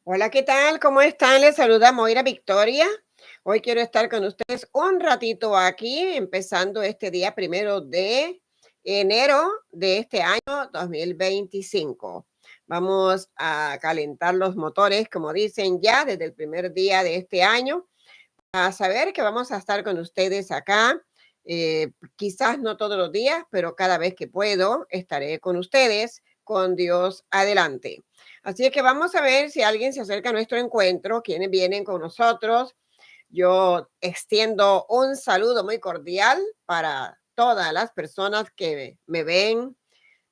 Hola, ¿qué tal? ¿Cómo están? Les saluda Moira Victoria. Hoy quiero estar con ustedes un ratito aquí, empezando este día 1 de enero de este año 2025. Vamos a calentar los motores, como dicen ya, desde el primer día de este año, a saber que vamos a estar con ustedes acá. Quizás no todos los días, pero cada vez que puedo estaré con ustedes, con Dios adelante. Así es que vamos a ver si alguien se acerca a nuestro encuentro, quienes vienen con nosotros. Yo extiendo un saludo muy cordial para todas las personas que me ven,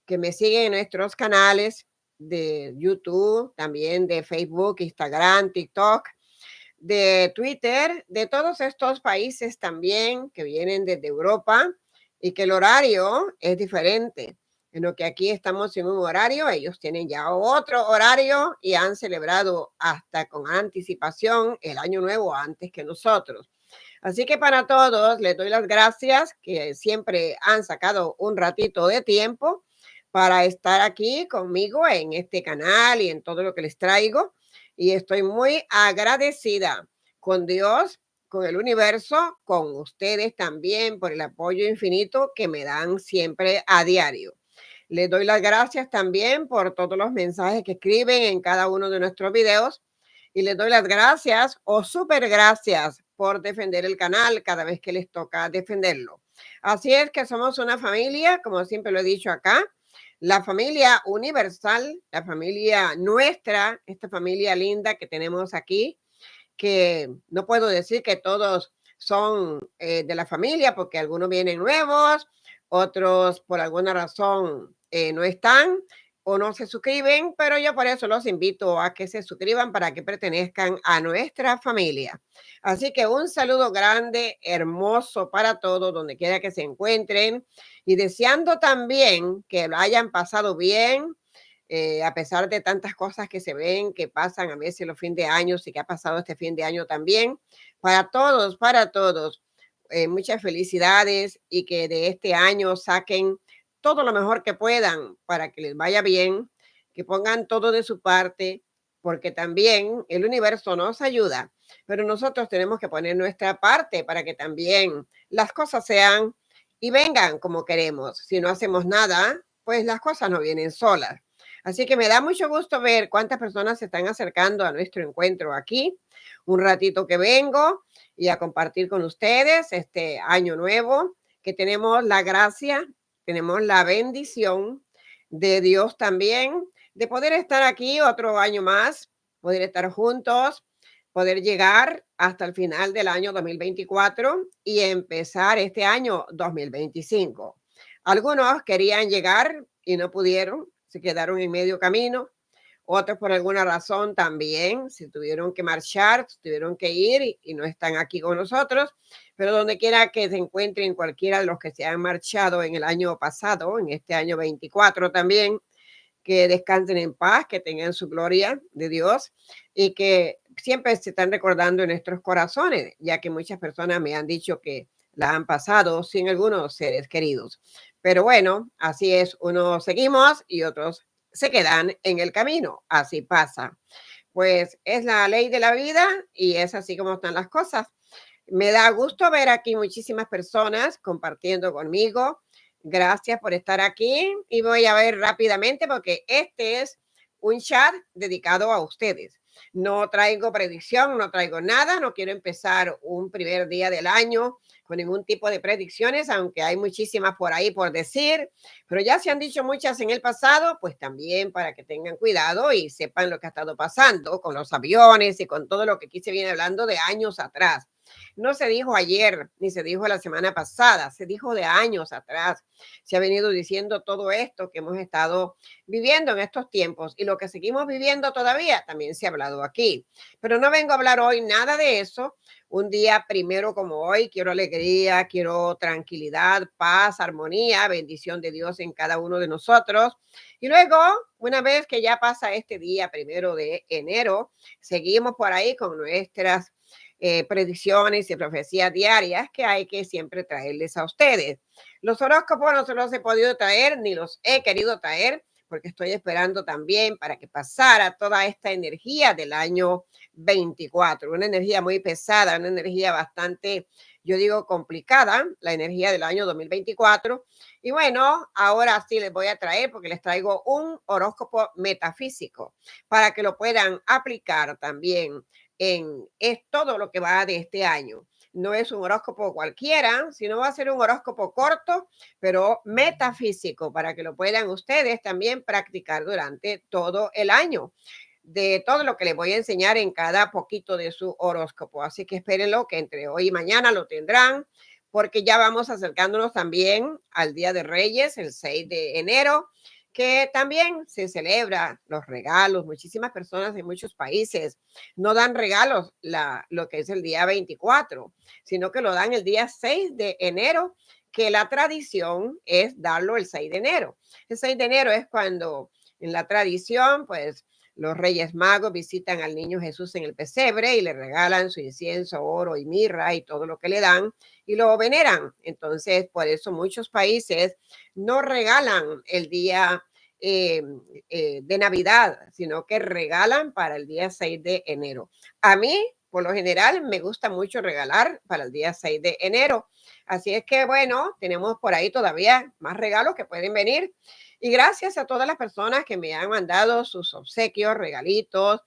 que me siguen en nuestros canales de YouTube, también de Facebook, Instagram, TikTok, de Twitter, de todos estos países también que vienen desde Europa y que el horario es diferente. En lo que aquí estamos en un horario, ellos tienen ya otro horario y han celebrado hasta con anticipación el año nuevo antes que nosotros. Así que para todos les doy las gracias que siempre han sacado un ratito de tiempo para estar aquí conmigo en este canal y en todo lo que les traigo. Y estoy muy agradecida con Dios, con el universo, con ustedes también por el apoyo infinito que me dan siempre a diario. Les doy las gracias también por todos los mensajes que escriben en cada uno de nuestros videos y les doy las gracias o súper gracias por defender el canal cada vez que les toca defenderlo. Así es que somos una familia, como siempre lo he dicho acá, la familia universal, la familia nuestra, esta familia linda que tenemos aquí, que no puedo decir que todos son de la familia porque algunos vienen nuevos, otros por alguna razón no están o no se suscriben, pero yo por eso los invito a que se suscriban para que pertenezcan a nuestra familia. Así que un saludo grande, hermoso para todos, donde quiera que se encuentren y deseando también que lo hayan pasado bien, a pesar de tantas cosas que se ven, que pasan a veces los fines de año y que ha pasado este fin de año también. Para todos, muchas felicidades y que de este año saquen todo lo mejor que puedan para que les vaya bien, que pongan todo de su parte, porque también el universo nos ayuda, pero nosotros tenemos que poner nuestra parte para que también las cosas sean y vengan como queremos. Si no hacemos nada, pues las cosas no vienen solas. Así que me da mucho gusto ver cuántas personas se están acercando a nuestro encuentro aquí. Un ratito que vengo y a compartir con ustedes este año nuevo, que tenemos la gracia, tenemos la bendición de Dios también, de poder estar aquí otro año más, poder estar juntos, poder llegar hasta el final del año 2024 y empezar este año 2025. Algunos querían llegar y no pudieron, se quedaron en medio camino. Otros por alguna razón también se tuvieron que marchar, tuvieron que ir y no están aquí con nosotros. Pero donde quiera que se encuentren cualquiera de los que se han marchado en el año pasado, en este año 24 también, que descansen en paz, que tengan su gloria de Dios y que siempre se están recordando en nuestros corazones, ya que muchas personas me han dicho que la han pasado sin algunos seres queridos. Pero bueno, así es, unos seguimos y otros se quedan en el camino, así pasa. Pues es la ley de la vida y es así como están las cosas. Me da gusto ver aquí muchísimas personas compartiendo conmigo. Gracias por estar aquí y voy a ver rápidamente porque este es un chat dedicado a ustedes. No traigo predicción, no traigo nada, no quiero empezar un primer día del año con ningún tipo de predicciones, aunque hay muchísimas por ahí por decir, pero ya se han dicho muchas en el pasado, pues también para que tengan cuidado y sepan lo que ha estado pasando con los aviones y con todo lo que aquí se viene hablando de años atrás. No se dijo ayer, ni se dijo la semana pasada, se dijo de años atrás. Se ha venido diciendo todo esto que hemos estado viviendo en estos tiempos y lo que seguimos viviendo todavía también se ha hablado aquí. Pero no vengo a hablar hoy nada de eso. Un día primero como hoy, quiero alegría, quiero tranquilidad, paz, armonía, bendición de Dios en cada uno de nosotros. Y luego, una vez que ya pasa este día 1 de enero, seguimos por ahí con nuestras predicciones y profecías diarias que hay que siempre traerles a ustedes. Los horóscopos no se los he podido traer ni los he querido traer porque estoy esperando también para que pasara toda esta energía del año 24, una energía muy pesada, una energía bastante, yo digo, complicada, la energía del año 2024. Y bueno, ahora sí les voy a traer, porque les traigo un horóscopo metafísico para que lo puedan aplicar también en es todo lo que va de este año. No es un horóscopo cualquiera, sino va a ser un horóscopo corto, pero metafísico, para que lo puedan ustedes también practicar durante todo el año, de todo lo que les voy a enseñar en cada poquito de su horóscopo. Así que espérenlo, que entre hoy y mañana lo tendrán, porque ya vamos acercándonos también al Día de Reyes, el 6 de enero, que también se celebra los regalos. Muchísimas personas en muchos países no dan regalos lo que es el día 24, sino que lo dan el día 6 de enero, que la tradición es darlo el 6 de enero. El 6 de enero es cuando en la tradición, pues los Reyes Magos visitan al niño Jesús en el pesebre y le regalan su incienso, oro y mirra y todo lo que le dan y lo veneran. Entonces, por eso muchos países no regalan el día eh, de Navidad, sino que regalan para el día 6 de enero. A mí, por lo general, me gusta mucho regalar para el día 6 de enero. Así es que, bueno, tenemos por ahí todavía más regalos que pueden venir. Y gracias a todas las personas que me han mandado sus obsequios, regalitos.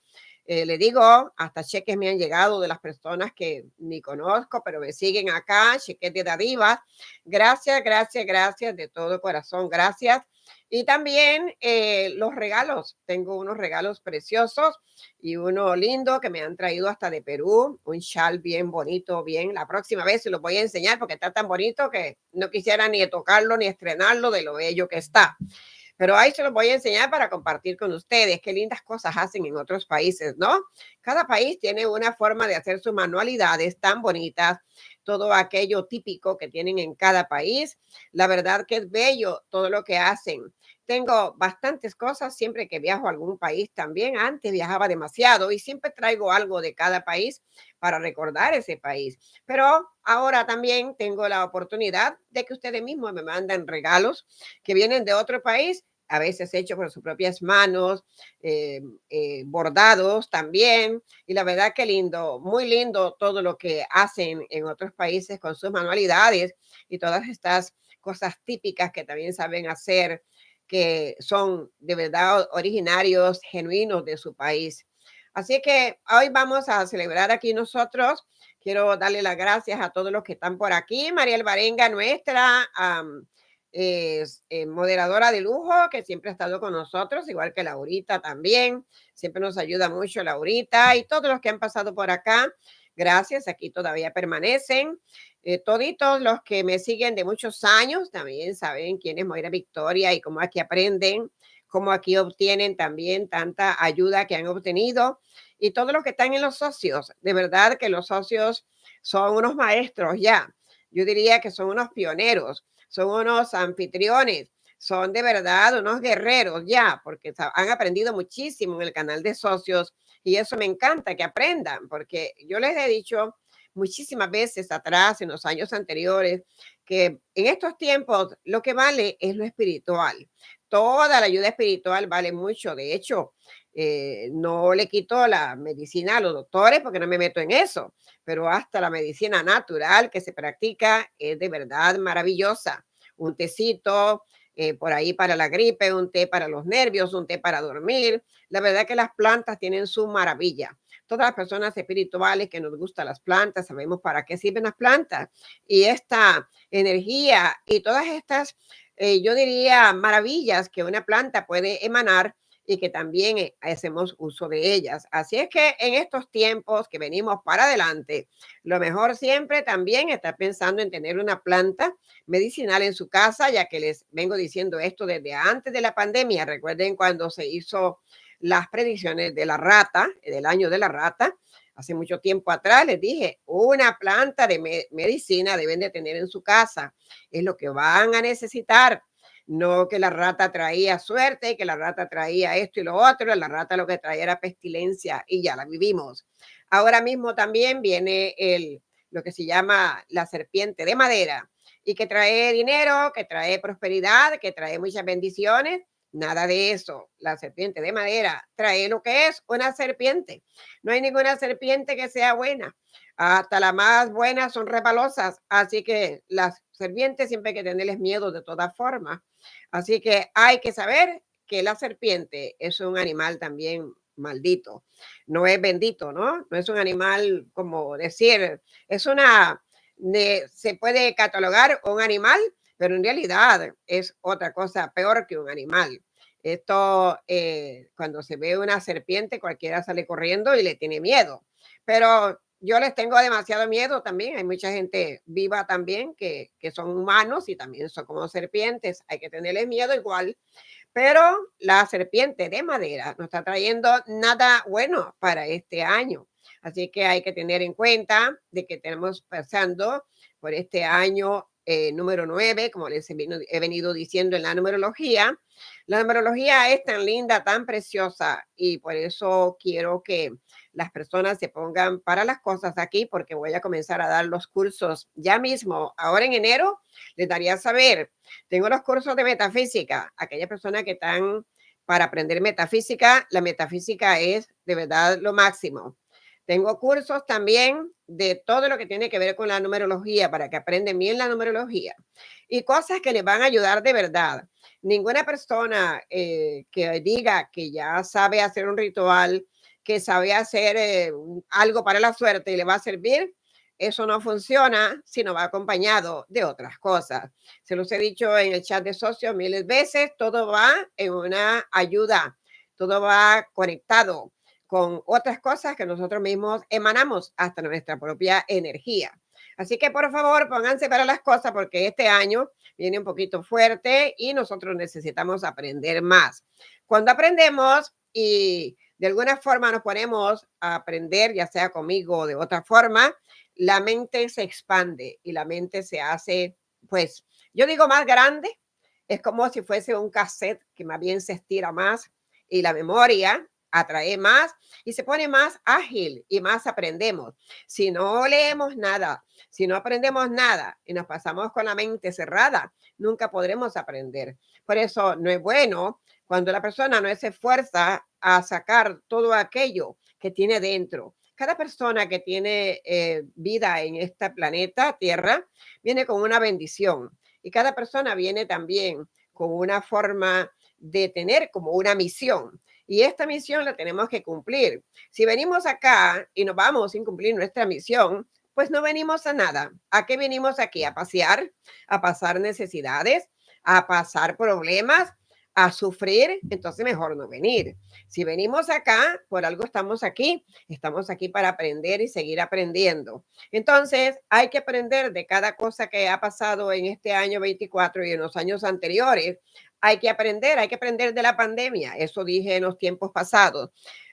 Le digo, hasta cheques me han llegado de las personas que ni conozco, pero me siguen acá, cheques de dadivas. Gracias, gracias, gracias de todo corazón, gracias. Y también los regalos. Tengo unos regalos preciosos y uno lindo que me han traído hasta de Perú, un chal bien bonito, bien. La próxima vez se los voy a enseñar porque está tan bonito que no quisiera ni tocarlo ni estrenarlo de lo bello que está. Pero ahí se los voy a enseñar para compartir con ustedes qué lindas cosas hacen en otros países, ¿no? Cada país tiene una forma de hacer sus manualidades tan bonitas, todo aquello típico que tienen en cada país. La verdad que es bello todo lo que hacen. Tengo bastantes cosas siempre que viajo a algún país también. Antes viajaba demasiado y siempre traigo algo de cada país para recordar ese país. Pero ahora también tengo la oportunidad de que ustedes mismos me manden regalos que vienen de otro país, a veces hechos por sus propias manos, eh, bordados también. Y la verdad que lindo, muy lindo todo lo que hacen en otros países con sus manualidades y todas estas cosas típicas que también saben hacer, que son de verdad originarios, genuinos de su país. Así que hoy vamos a celebrar aquí nosotros. Quiero darle las gracias a todos los que están por aquí. Mariel Barenga, nuestra es moderadora de lujo, que siempre ha estado con nosotros, igual que Laurita también. Siempre nos ayuda mucho Laurita y todos los que han pasado por acá. Gracias, aquí todavía permanecen. Toditos los que me siguen de muchos años también saben quién es Moira Victoria y cómo aquí aprenden, cómo aquí obtienen también tanta ayuda que han obtenido. Y todos los que están en los socios, de verdad que los socios son unos maestros ya. Yo diría que son unos pioneros, son unos anfitriones, son de verdad unos guerreros ya, porque han aprendido muchísimo en el canal de socios y eso me encanta que aprendan, porque yo les he dicho muchísimas veces atrás, en los años anteriores, que en estos tiempos lo que vale es lo espiritual. Toda la ayuda espiritual vale mucho. De hecho, no le quito la medicina a los doctores porque no me meto en eso, pero hasta la medicina natural que se practica es de verdad maravillosa. Un tecito por ahí para la gripe, un té para los nervios, un té para dormir. La verdad que las plantas tienen su maravilla. Todas las personas espirituales que nos gustan las plantas, sabemos para qué sirven las plantas. Y esta energía y todas estas, yo diría, maravillas que una planta puede emanar y que también hacemos uso de ellas. Así es que en estos tiempos que venimos para adelante, lo mejor siempre también está pensando en tener una planta medicinal en su casa, ya que les vengo diciendo esto desde antes de la pandemia. Recuerden cuando se hizo las predicciones de la rata, del año de la rata, hace mucho tiempo atrás, les dije, una planta de medicina deben de tener en su casa. Es lo que van a necesitar. No que la rata traía suerte, que la rata traía esto y lo otro, la rata lo que traía era pestilencia y ya la vivimos. Ahora mismo también viene lo que se llama la serpiente de madera y que trae dinero, que trae prosperidad, que trae muchas bendiciones. nada de eso. La serpiente de madera trae lo que es una serpiente. No hay ninguna serpiente que sea buena. Hasta las más buenas son repalosas. Así que las serpientes siempre hay que tenerles miedo de todas formas. Así que hay que saber que la serpiente es un animal también maldito. No es bendito, ¿no? No es un animal como decir, es una, se puede catalogar un animal, pero en realidad es otra cosa peor que un animal. Esto, cuando se ve una serpiente, cualquiera sale corriendo y le tiene miedo. Pero yo les tengo demasiado miedo también. Hay mucha gente viva también que son humanos y también son como serpientes. Hay que tenerles miedo igual. Pero la serpiente de madera no está trayendo nada bueno para este año. Así que hay que tener en cuenta de que tenemos pasando por este año número 9, como les he venido diciendo en la numerología. La numerología es tan linda, tan preciosa y por eso quiero que las personas se pongan para las cosas aquí porque voy a comenzar a dar los cursos ya mismo. Ahora en enero les daría a saber, tengo los cursos de metafísica. Aquellas personas que están para aprender metafísica, la metafísica es de verdad lo máximo. Tengo cursos también de todo lo que tiene que ver con la numerología para que aprendan bien la numerología y cosas que les van a ayudar de verdad. Ninguna persona que diga que ya sabe hacer un ritual, que sabe hacer algo para la suerte y le va a servir, eso no funciona si no va acompañado de otras cosas. Se los he dicho en el chat de socios miles veces, todo va en una ayuda, todo va conectado con otras cosas que nosotros mismos emanamos hasta nuestra propia energía. Así que por favor pónganse para las cosas porque este año viene un poquito fuerte y nosotros necesitamos aprender más. Cuando aprendemos y de alguna forma nos ponemos a aprender, ya sea conmigo o de otra forma, la mente se expande y la mente se hace, pues, yo digo más grande, es como si fuese un cassette que más bien se estira más y la memoria atrae más y se pone más ágil y más aprendemos. Si no leemos nada, si no aprendemos nada y nos pasamos con la mente cerrada, nunca podremos aprender. Por eso no es bueno cuando la persona no se esfuerza a sacar todo aquello que tiene dentro. Cada persona que tiene vida en este planeta Tierra viene con una bendición y cada persona viene también con una forma de tener como una misión. Y esta misión la tenemos que cumplir. Si venimos acá y nos vamos sin cumplir nuestra misión, pues no venimos a nada. ¿A qué venimos aquí? A pasear, a pasar necesidades, a pasar problemas, a sufrir, entonces mejor no venir. Si venimos acá, por algo estamos aquí para aprender y seguir aprendiendo. Entonces, hay que aprender de cada cosa que ha pasado en este año 24 y en los años anteriores. Hay que aprender de la pandemia. Eso dije en los tiempos pasados.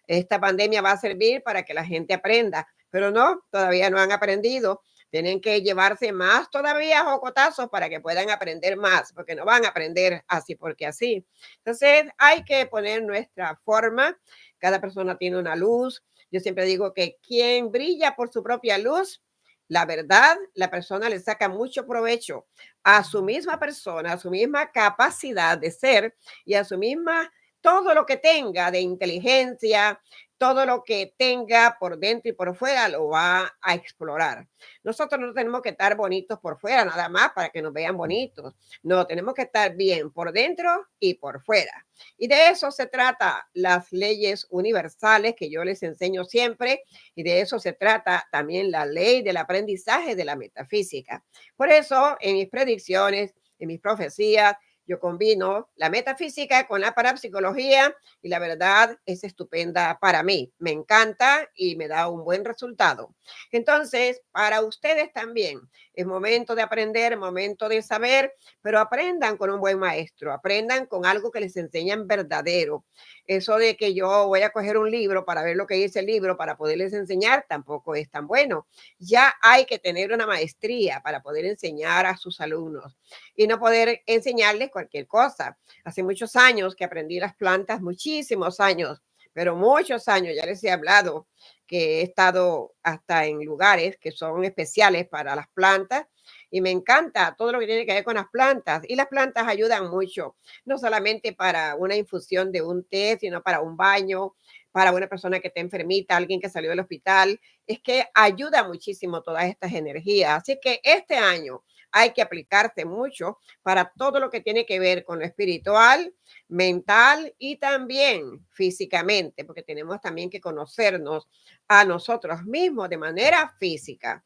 Esta pandemia va a servir para que la gente aprenda, pero no, todavía no han aprendido. Tienen que llevarse más todavía jocotazos para que puedan aprender más, porque no van a aprender así porque así. Entonces, hay que poner nuestra forma. Cada persona tiene una luz. Yo siempre digo que quien brilla por su propia luz, la verdad, la persona le saca mucho provecho a su misma persona, a su misma capacidad de ser y a su misma, todo lo que tenga de inteligencia, todo lo que tenga por dentro y por fuera lo va a explorar. Nosotros no tenemos que estar bonitos por fuera nada más para que nos vean bonitos. No, tenemos que estar bien por dentro y por fuera. Y de eso se trata las leyes universales que yo les enseño siempre y de eso se trata también la ley del aprendizaje de la metafísica. Por eso en mis predicciones, en mis profecías, yo combino la metafísica con la parapsicología y la verdad es estupenda para mí. Me encanta y me da un buen resultado. Entonces, para ustedes también es momento de aprender, momento de saber, pero aprendan con un buen maestro, aprendan con algo que les enseñan verdadero. Eso de que yo voy a coger un libro para ver lo que dice el libro para poderles enseñar tampoco es tan bueno. Ya hay que tener una maestría para poder enseñar a sus alumnos y no poder enseñarles cualquier cosa. Hace muchos años que aprendí las plantas, muchísimos años, pero muchos años, ya les he hablado que he estado hasta en lugares que son especiales para las plantas y me encanta todo lo que tiene que ver con las plantas. Y las plantas ayudan mucho, no solamente para una infusión de un té, sino para un baño, para una persona que está enfermita, alguien que salió del hospital. Es que ayuda muchísimo todas estas energías. Así que este año hay que aplicarse mucho para todo lo que tiene que ver con lo espiritual, mental y también físicamente, porque tenemos también que conocernos a nosotros mismos de manera física.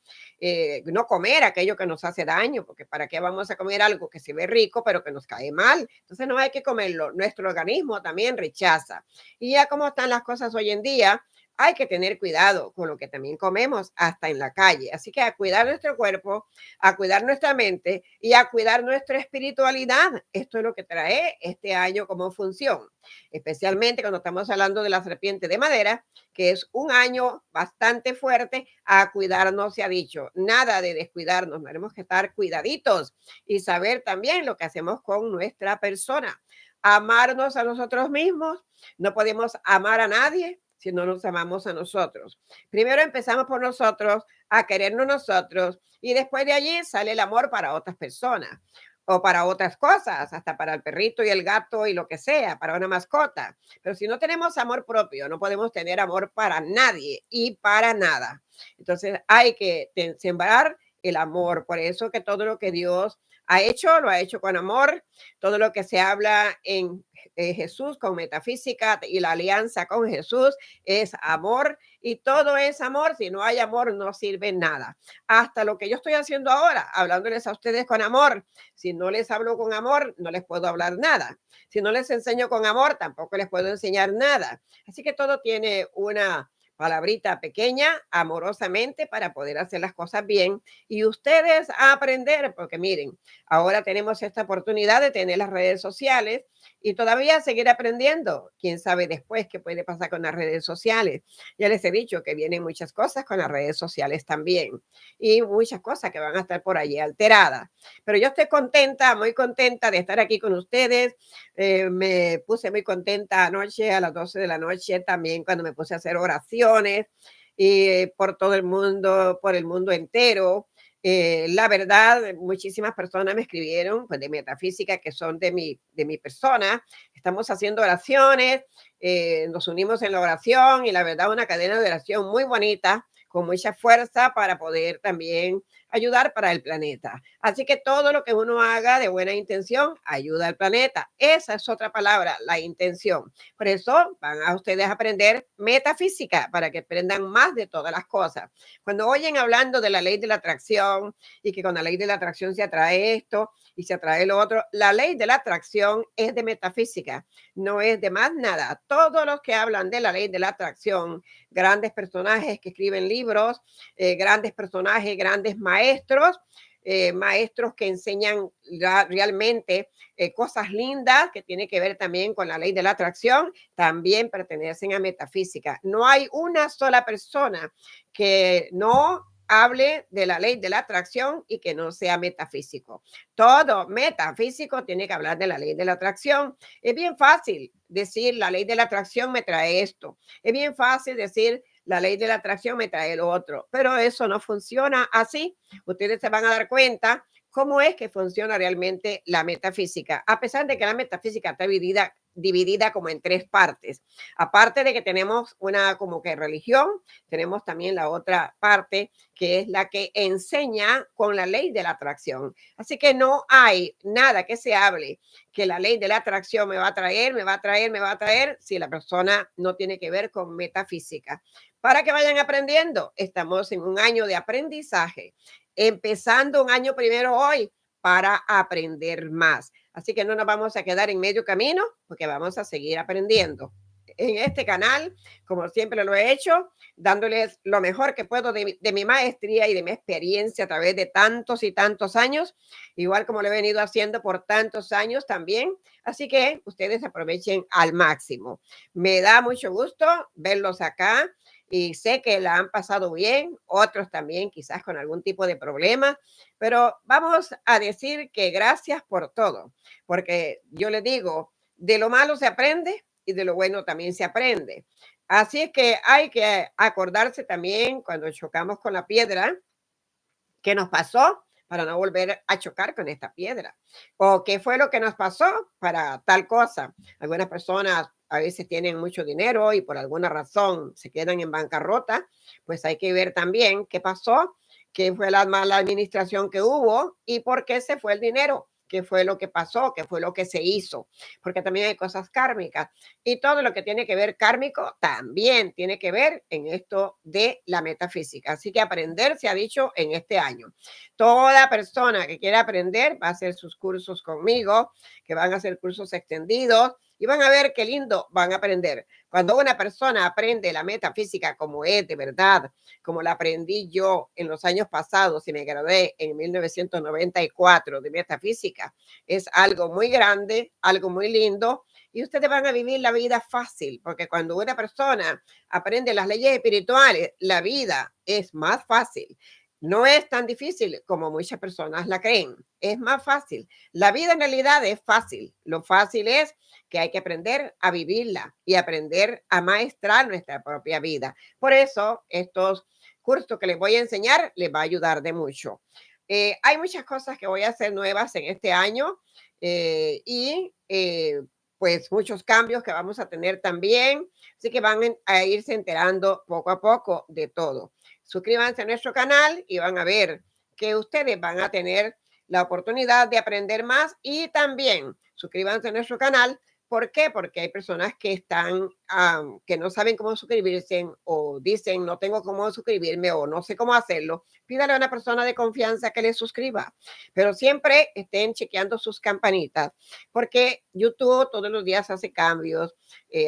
No comer aquello que nos hace daño, porque ¿para qué vamos a comer algo que se ve rico pero que nos cae mal? Entonces no hay que comerlo. Nuestro organismo también rechaza. Y ya como están las cosas hoy en día, hay que tener cuidado con lo que también comemos hasta en la calle. Así que a cuidar nuestro cuerpo, a cuidar nuestra mente y a cuidar nuestra espiritualidad. Esto es lo que trae este año como función, especialmente cuando estamos hablando de la serpiente de madera, que es un año bastante fuerte. A cuidarnos se ha dicho, nada de descuidarnos, tenemos que estar cuidaditos y saber también lo que hacemos con nuestra persona. Amarnos a nosotros mismos, no podemos amar a nadie si no nos amamos a nosotros. Primero empezamos por nosotros, a querernos nosotros, y después de allí sale el amor para otras personas o para otras cosas, hasta para el perrito y el gato y lo que sea, para una mascota. Pero si no tenemos amor propio, no podemos tener amor para nadie y para nada. Entonces hay que sembrar el amor. Por eso que todo lo que Dios ha hecho, lo ha hecho con amor. Todo lo que se habla en Jesús con metafísica y la alianza con Jesús es amor, y todo es amor. Si no hay amor, no sirve nada. Hasta lo que yo estoy haciendo ahora, hablándoles a ustedes con amor. Si no les hablo con amor, no les puedo hablar nada. Si no les enseño con amor, tampoco les puedo enseñar nada. Así que todo tiene una palabrita pequeña, amorosamente, para poder hacer las cosas bien. Y ustedes a aprender, porque miren, ahora tenemos esta oportunidad de tener las redes sociales y todavía seguir aprendiendo. Quién sabe después qué puede pasar con las redes sociales. Ya les he dicho que vienen muchas cosas con las redes sociales también, y muchas cosas que van a estar por allí alteradas. Pero yo estoy contenta, muy contenta de estar aquí con ustedes. Me puse muy contenta anoche a las 12 de la noche también cuando me puse a hacer oraciones y por todo el mundo, por el mundo entero. La verdad, muchísimas personas me escribieron, pues, de metafísica, que son de mi persona. Estamos haciendo oraciones, nos unimos en la oración y la verdad una cadena de oración muy bonita, con mucha fuerza para poder también ayudar para el planeta. Así que todo lo que uno haga de buena intención ayuda al planeta. Esa es otra palabra, la intención. Por eso van a ustedes a aprender metafísica para que aprendan más de todas las cosas. Cuando oyen hablando de la ley de la atracción y que con la ley de la atracción se atrae esto y se atrae lo otro, la ley de la atracción es de metafísica, no es de más nada. Todos los que hablan de la ley de la atracción, grandes personajes que escriben libros, grandes personajes, grandes maestros, maestros que enseñan realmente cosas lindas que tienen que ver también con la ley de la atracción, también pertenecen a metafísica. No hay una sola persona que no hable de la ley de la atracción y que no sea metafísico. Todo metafísico tiene que hablar de la ley de la atracción. Es bien fácil decir la ley de la atracción me trae esto. Es bien fácil decir la ley de la atracción me trae lo otro, pero eso no funciona así. Ustedes se van a dar cuenta cómo es que funciona realmente la metafísica, a pesar de que la metafísica está dividida como en tres partes. Aparte de que tenemos una como que religión, tenemos también la otra parte que es la que enseña con la ley de la atracción. Así que no hay nada que se hable que la ley de la atracción me va a traer, me va a traer, me va a traer, si la persona no tiene que ver con metafísica. Para que vayan aprendiendo, estamos en un año de aprendizaje, empezando un año primero hoy para aprender más. Así que no nos vamos a quedar en medio camino porque vamos a seguir aprendiendo. En este canal, como siempre lo he hecho, dándoles lo mejor que puedo de mi maestría y de mi experiencia a través de tantos y tantos años, igual como lo he venido haciendo por tantos años también. Así que ustedes aprovechen al máximo. Me da mucho gusto verlos acá y sé que la han pasado bien, otros también quizás con algún tipo de problema, pero vamos a decir que gracias por todo, porque yo les digo, de lo malo se aprende y de lo bueno también se aprende. Así es que hay que acordarse también cuando chocamos con la piedra, ¿qué nos pasó? para no volver a chocar con esta piedra? ¿O qué fue lo que nos pasó para tal cosa? Algunas personas a veces tienen mucho dinero y por alguna razón se quedan en bancarrota, pues hay que ver también qué pasó, qué fue la mala administración que hubo y por qué se fue el dinero, qué fue lo que pasó, qué fue lo que se hizo, porque también hay cosas kármicas y todo lo que tiene que ver kármico también tiene que ver en esto de la metafísica. Así que aprender se ha dicho en este año. Toda persona que quiera aprender va a hacer sus cursos conmigo, que van a ser cursos extendidos y van a ver qué lindo van a aprender. Cuando una persona aprende la metafísica como es de verdad, como la aprendí yo en los años pasados y me gradué en 1994 de metafísica, es algo muy grande, algo muy lindo y ustedes van a vivir la vida fácil, porque cuando una persona aprende las leyes espirituales, la vida es más fácil. No es tan difícil como muchas personas la creen, es más fácil. La vida en realidad es fácil. Lo fácil es que hay que aprender a vivirla y aprender a maestrar nuestra propia vida. Por eso, estos cursos que les voy a enseñar les va a ayudar de mucho. Hay muchas cosas que voy a hacer nuevas en este año y pues muchos cambios que vamos a tener también. Así que a irse enterando poco a poco de todo. Suscríbanse a nuestro canal y van a ver que ustedes van a tener la oportunidad de aprender más y también suscríbanse a nuestro canal. ¿Por qué? Porque hay personas que están, que no saben cómo suscribirse o dicen no tengo cómo suscribirme o no sé cómo hacerlo. Pídale a una persona de confianza que les suscriba, pero siempre estén chequeando sus campanitas porque YouTube todos los días hace cambios,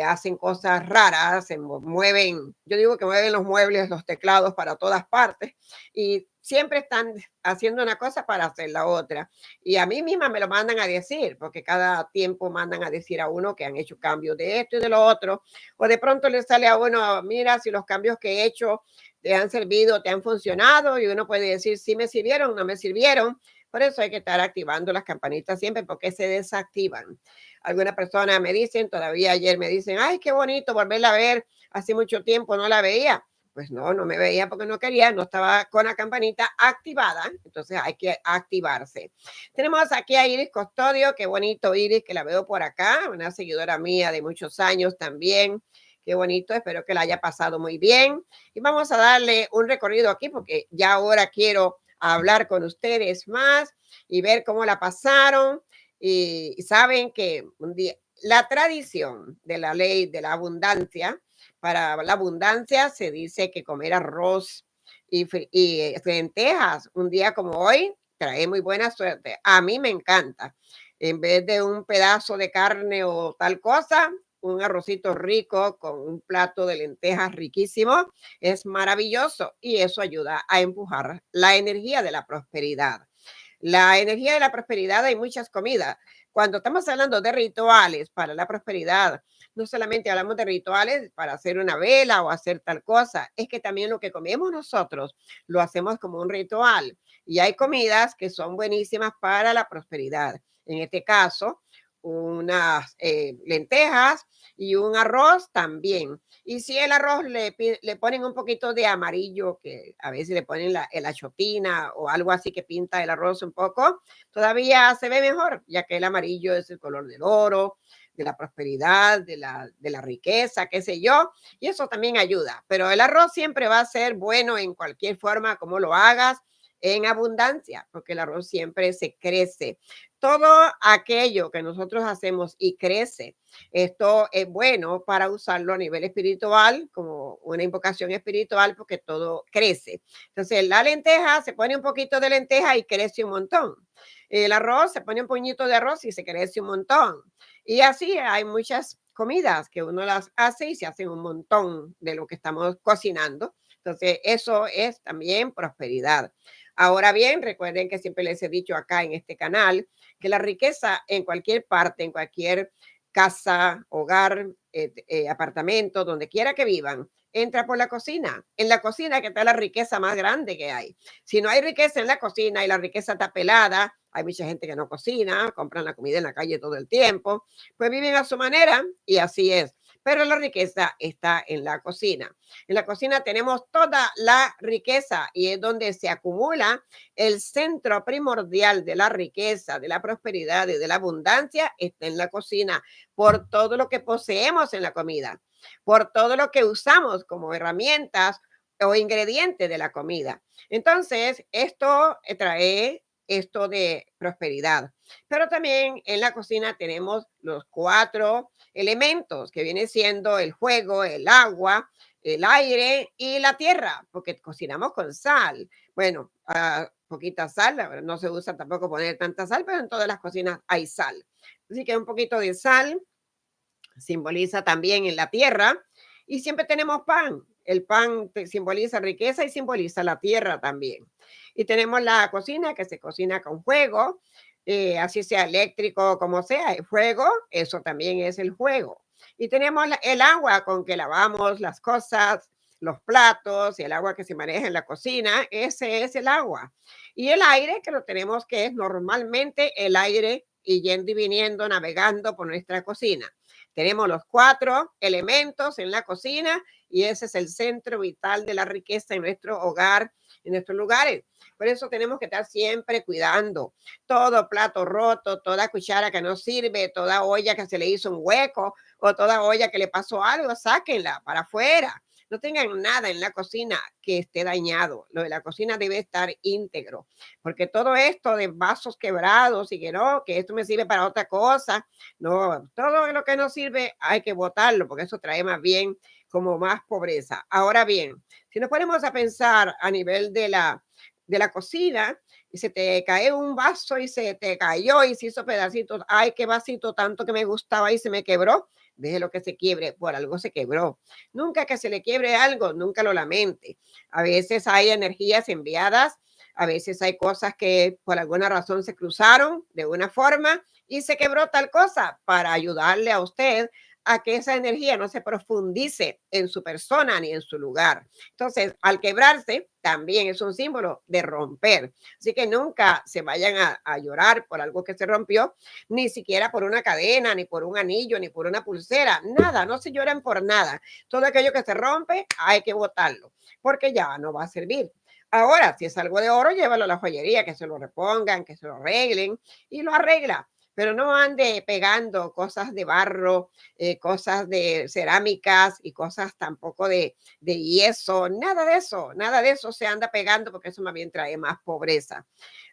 hacen cosas raras, se mueven, yo digo que mueven los muebles, los teclados para todas partes y siempre están haciendo una cosa para hacer la otra. Y a mí misma me lo mandan a decir, porque cada tiempo mandan a decir a uno que han hecho cambios de esto y de lo otro, o de pronto le sale a uno, mira si los cambios que he hecho te han servido, te han funcionado, y uno puede decir si me sirvieron, no me sirvieron. Por eso hay que estar activando las campanitas siempre porque se desactivan. Algunas personas me dicen, todavía ayer me dicen, ay, qué bonito volverla a ver, hace mucho tiempo no la veía. Pues no, no me veía porque no quería, no estaba con la campanita activada, entonces hay que activarse. Tenemos aquí a Iris Custodio, qué bonito Iris, que la veo por acá, una seguidora mía de muchos años también. Qué bonito, espero que la haya pasado muy bien. Y vamos a darle un recorrido aquí porque ya ahora quiero hablar con ustedes más y ver cómo la pasaron. Y saben que un día, la tradición de la ley de la abundancia, para la abundancia se dice que comer arroz y lentejas un día como hoy trae muy buena suerte. A mí me encanta. En vez de un pedazo de carne o tal cosa, un arrocito rico con un plato de lentejas riquísimo es maravilloso y eso ayuda a empujar la energía de la prosperidad. La energía de la prosperidad, hay muchas comidas. Cuando estamos hablando de rituales para la prosperidad, no solamente hablamos de rituales para hacer una vela o hacer tal cosa, es que también lo que comemos nosotros lo hacemos como un ritual. Y hay comidas que son buenísimas para la prosperidad. En este caso, unas lentejas y un arroz también. Y si el arroz le ponen un poquito de amarillo, que a veces le ponen la chotina o algo así que pinta el arroz un poco, todavía se ve mejor, ya que el amarillo es el color del oro, de la prosperidad, de la riqueza, qué sé yo, y eso también ayuda. Pero el arroz siempre va a ser bueno en cualquier forma, como lo hagas, en abundancia, porque el arroz siempre se crece. Todo aquello que nosotros hacemos y crece, esto es bueno para usarlo a nivel espiritual, como una invocación espiritual, porque todo crece. Entonces, la lenteja, se pone un poquito de lenteja y crece un montón. El arroz, se pone un puñito de arroz y se crece un montón. Y así hay muchas comidas que uno las hace y se hacen un montón de lo que estamos cocinando. Entonces, eso es también prosperidad. Ahora bien, recuerden que siempre les he dicho acá en este canal que la riqueza en cualquier parte, en cualquier casa, hogar, apartamento, donde quiera que vivan, entra por la cocina. En la cocina que está la riqueza más grande que hay. Si no hay riqueza en la cocina y la riqueza está pelada, hay mucha gente que no cocina, compran la comida en la calle todo el tiempo, pues viven a su manera y así es. pero la riqueza está en la cocina. En la cocina tenemos toda la riqueza y es donde se acumula el centro primordial de la riqueza, de la prosperidad y de la abundancia, está en la cocina, por todo lo que poseemos en la comida, por todo lo que usamos como herramientas o ingredientes de la comida. Entonces, esto trae esto de prosperidad. Pero también en la cocina tenemos los cuatro elementos que viene siendo el fuego, el agua, el aire y la tierra, porque cocinamos con sal. Bueno, poquita sal, la verdad, no se usa tampoco poner tanta sal, pero en todas las cocinas hay sal. Así que un poquito de sal simboliza también en la tierra y siempre tenemos pan. El pan simboliza riqueza y simboliza la tierra también. Y tenemos la cocina que se cocina con fuego, así sea eléctrico como sea, el fuego, eso también es el fuego. Y tenemos el agua con que lavamos las cosas, los platos y el agua que se maneja en la cocina, ese es el agua. Y el aire que lo tenemos que es normalmente el aire y yendo y viniendo, navegando por nuestra cocina. Tenemos los cuatro elementos en la cocina y ese es el centro vital de la riqueza en nuestro hogar, en nuestros lugares. Por eso tenemos que estar siempre cuidando todo plato roto, toda cuchara que no sirve, toda olla que se le hizo un hueco o toda olla que le pasó algo, sáquenla para afuera. No tengan nada en la cocina que esté dañado. Lo de la cocina debe estar íntegro, porque todo esto de vasos quebrados y que no, que esto me sirve para otra cosa, no, todo lo que no sirve hay que botarlo, porque eso trae más bien como más pobreza. Ahora bien, si nos ponemos a pensar a nivel de la cocina y se te cae un vaso y se te cayó y se hizo pedacitos, ay, qué vasito tanto que me gustaba y se me quebró, déjelo que se quiebre, por algo se quebró. Nunca que se le quiebre algo, nunca lo lamente. A veces hay energías enviadas, a veces hay cosas que por alguna razón se cruzaron de una forma y se quebró tal cosa para ayudarle a usted a que esa energía no se profundice en su persona ni en su lugar. Entonces, al quebrarse, también es un símbolo de romper. Así que nunca se vayan a llorar por algo que se rompió, ni siquiera por una cadena, ni por un anillo, ni por una pulsera. Nada, no se lloran por nada. Todo aquello que se rompe hay que botarlo, porque ya no va a servir. Ahora, si es algo de oro, llévalo a la joyería, que se lo repongan, que se lo arreglen y lo arregla. Pero no ande pegando cosas de barro, cosas de cerámicas y cosas tampoco de yeso, nada de eso se anda pegando porque eso más bien trae más pobreza.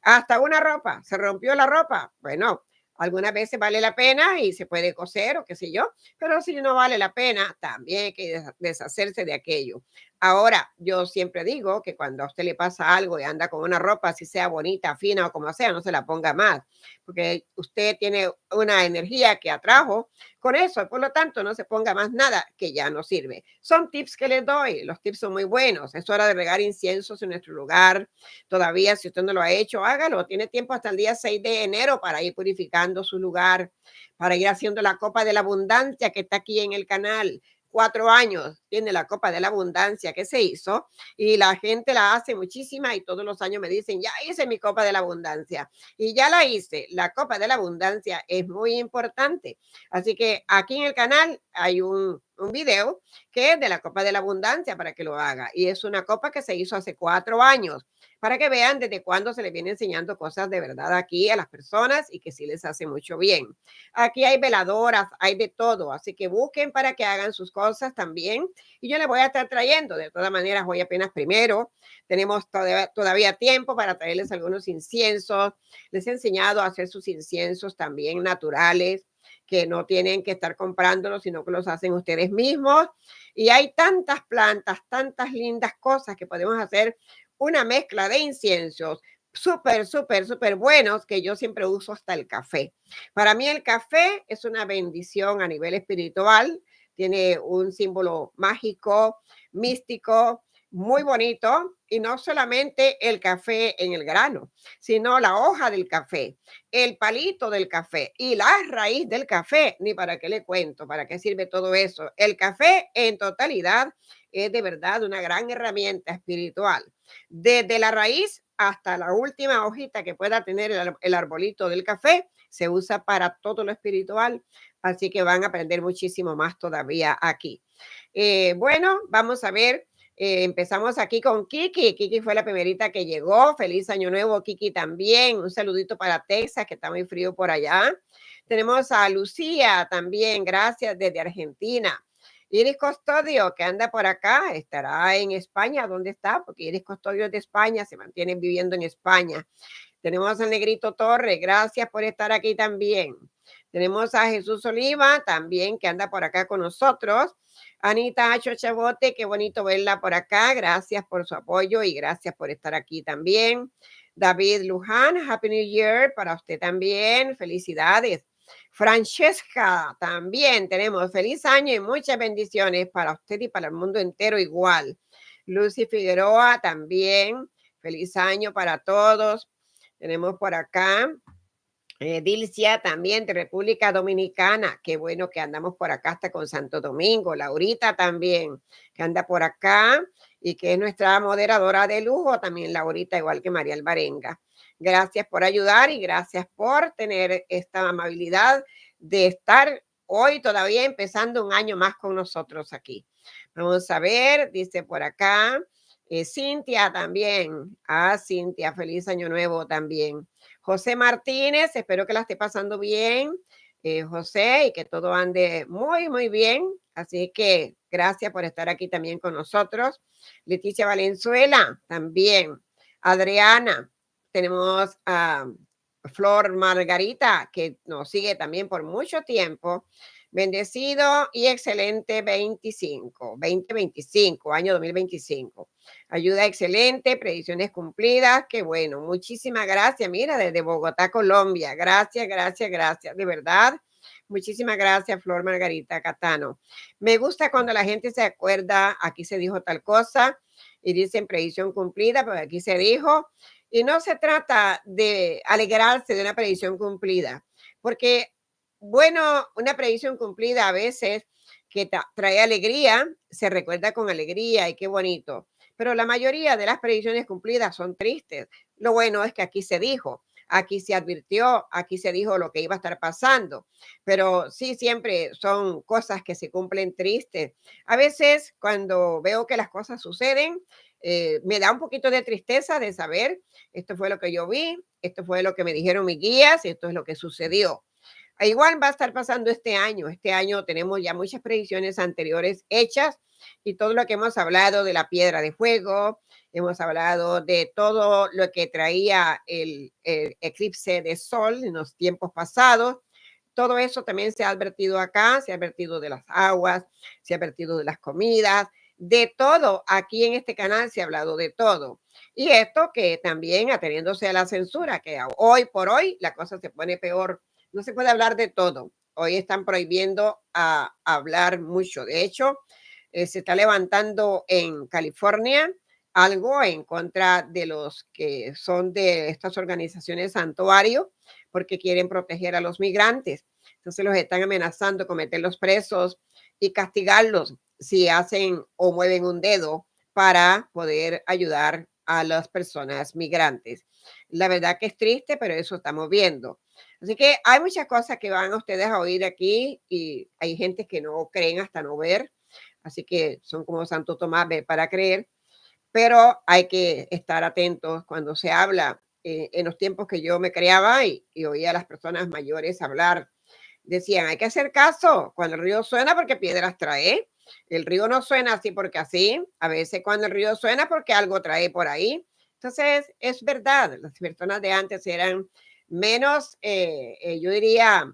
Hasta una ropa, se rompió la ropa, bueno, algunas veces vale la pena y se puede coser o qué sé yo, pero si no vale la pena, también hay que deshacerse de aquello. Ahora, yo siempre digo que cuando a usted le pasa algo y anda con una ropa, si sea bonita, fina o como sea, no se la ponga más, porque usted tiene una energía que atrajo con eso, por lo tanto, no se ponga más nada que ya no sirve. Son tips que les doy, los tips son muy buenos. Es hora de regar inciensos en nuestro lugar. Todavía, si usted no lo ha hecho, hágalo. Tiene tiempo hasta el día 6 de enero para ir purificando su lugar, para ir haciendo la copa de la abundancia que está aquí en el canal. 4 años tiene la copa de la abundancia que se hizo y la gente la hace muchísima y todos los años me dicen, ya hice mi copa de la abundancia y ya la hice. La copa de la abundancia es muy importante. Así que aquí en el canal hay un video que es de la copa de la abundancia para que lo haga. Y es una copa que se hizo hace 4 años para que vean desde cuándo se les viene enseñando cosas de verdad aquí a las personas y que sí les hace mucho bien. Aquí hay veladoras, hay de todo, así que busquen para que hagan sus cosas también. Y yo les voy a estar trayendo, de todas maneras, hoy apenas primero, tenemos todavía tiempo para traerles algunos inciensos. Les he enseñado a hacer sus inciensos también naturales, que no tienen que estar comprándolos, sino que los hacen ustedes mismos. Y hay tantas plantas, tantas lindas cosas que podemos hacer una mezcla de inciensos súper, súper, súper buenos que yo siempre uso hasta el café. Para mí el café es una bendición a nivel espiritual, tiene un símbolo mágico, místico, muy bonito, y no solamente el café en el grano, sino la hoja del café, el palito del café y la raíz del café, ni para qué le cuento, para qué sirve todo eso. El café en totalidad es de verdad una gran herramienta espiritual. Desde la raíz hasta la última hojita que pueda tener el arbolito del café, se usa para todo lo espiritual, así que van a aprender muchísimo más todavía aquí. Bueno, vamos a ver. Empezamos aquí con Kiki. Kiki fue la primerita que llegó. Feliz año nuevo, Kiki también. Un saludito para Texas, que está muy frío por allá. Tenemos a Lucía también, gracias, desde Argentina. Iris Custodio, que anda por acá, estará en España. ¿Dónde está? Porque Iris Custodio es de España, se mantienen viviendo en España. Tenemos al Negrito Torres, gracias por estar aquí también. Tenemos a Jesús Oliva también, que anda por acá con nosotros. Anita Acho Chabote, qué bonito verla por acá. Gracias por su apoyo y gracias por estar aquí también. David Luján, Happy New Year para usted también. Felicidades. Francesca, también tenemos feliz año y muchas bendiciones para usted y para el mundo entero igual. Lucy Figueroa, también feliz año para todos. Tenemos por acá Dilcia también de República Dominicana. Qué bueno que andamos por acá hasta con Santo Domingo. Laurita también, que anda por acá y que es nuestra moderadora de lujo. También Laurita, igual que María Alvarenga. Gracias por ayudar y gracias por tener esta amabilidad de estar hoy todavía empezando un año más con nosotros aquí. Vamos a ver, dice por acá. Cintia también. Cintia, feliz año nuevo también. José Martínez, espero que la esté pasando bien, José, y que todo ande muy, muy bien. Así que gracias por estar aquí también con nosotros. Leticia Valenzuela, también. Adriana, tenemos a Flor Margarita, que nos sigue también por mucho tiempo. Bendecido y excelente 2025, año 2025. Ayuda excelente, predicciones cumplidas, qué bueno, muchísimas gracias. Mira, desde Bogotá, Colombia, gracias, gracias, gracias, de verdad. Muchísimas gracias, Flor Margarita Catano. Me gusta cuando la gente se acuerda, aquí se dijo tal cosa y dicen predicción cumplida, pero aquí se dijo. Y no se trata de alegrarse de una predicción cumplida, porque, bueno, una predicción cumplida a veces que trae alegría, se recuerda con alegría y qué bonito, pero la mayoría de las predicciones cumplidas son tristes. Lo bueno es que aquí se dijo, aquí se advirtió, aquí se dijo lo que iba a estar pasando, pero sí siempre son cosas que se cumplen tristes. A veces cuando veo que las cosas suceden, me da un poquito de tristeza de saber, esto fue lo que yo vi, esto fue lo que me dijeron mis guías, esto es lo que sucedió. Igual va a estar pasando este año. Este año tenemos ya muchas predicciones anteriores hechas y todo lo que hemos hablado de la piedra de fuego, hemos hablado de todo lo que traía el eclipse de sol en los tiempos pasados. Todo eso también se ha advertido acá, se ha advertido de las aguas, se ha advertido de las comidas, de todo. Aquí en este canal se ha hablado de todo. Y esto que también ateniéndose a la censura, que hoy por hoy la cosa se pone peor. No se puede hablar de todo. Hoy están prohibiendo hablar mucho. De hecho, se está levantando en California algo en contra de los que son de estas organizaciones santuario porque quieren proteger a los migrantes. Entonces los están amenazando con meterlos presos y castigarlos si hacen o mueven un dedo para poder ayudar a las personas migrantes. La verdad que es triste, pero eso estamos viendo. Así que hay muchas cosas que van a ustedes a oír aquí y hay gente que no creen hasta no ver. Así que son como Santo Tomás, ver para creer, pero hay que estar atentos cuando se habla. En los tiempos que yo me criaba y oía a las personas mayores hablar, decían, hay que hacer caso cuando el río suena porque piedras trae. El río no suena así porque así. A veces cuando el río suena porque algo trae por ahí. Entonces, es verdad, las personas de antes eran menos, yo diría,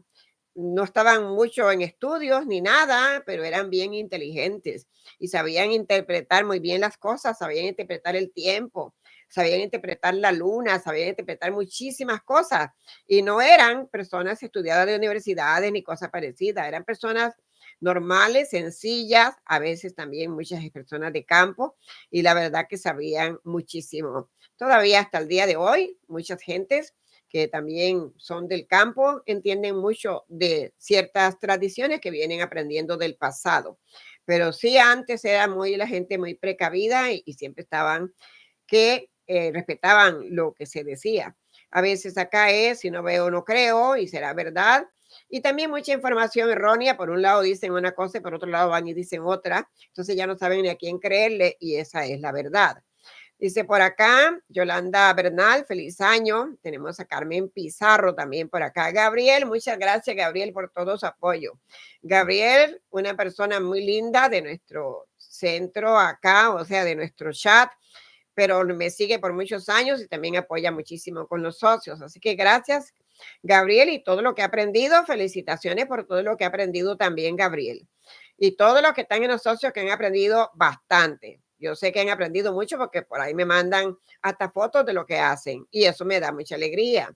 no estaban mucho en estudios ni nada, pero eran bien inteligentes y sabían interpretar muy bien las cosas, sabían interpretar el tiempo, sabían interpretar la luna, sabían interpretar muchísimas cosas y no eran personas estudiadas de universidades ni cosas parecidas, eran personas normales, sencillas, a veces también muchas personas de campo y la verdad que sabían muchísimo. Todavía hasta el día de hoy, muchas gentes que también son del campo, entienden mucho de ciertas tradiciones que vienen aprendiendo del pasado. Pero sí, antes era muy la gente muy precavida y siempre estaban que respetaban lo que se decía. A veces acá es, si no veo, no creo, y será verdad. Y también mucha información errónea. Por un lado dicen una cosa y por otro lado van y dicen otra. Entonces ya no saben ni a quién creerle y esa es la verdad. Dice por acá, Yolanda Bernal, feliz año. Tenemos a Carmen Pizarro también por acá. Gabriel, muchas gracias, Gabriel, por todo su apoyo. Gabriel, una persona muy linda de nuestro centro acá, o sea, de nuestro chat, pero me sigue por muchos años y también apoya muchísimo con los socios. Así que gracias, Gabriel, y todo lo que ha aprendido. Felicitaciones por todo lo que ha aprendido también, Gabriel. Y todos los que están en los socios que han aprendido bastante. Yo sé que han aprendido mucho porque por ahí me mandan hasta fotos de lo que hacen y eso me da mucha alegría.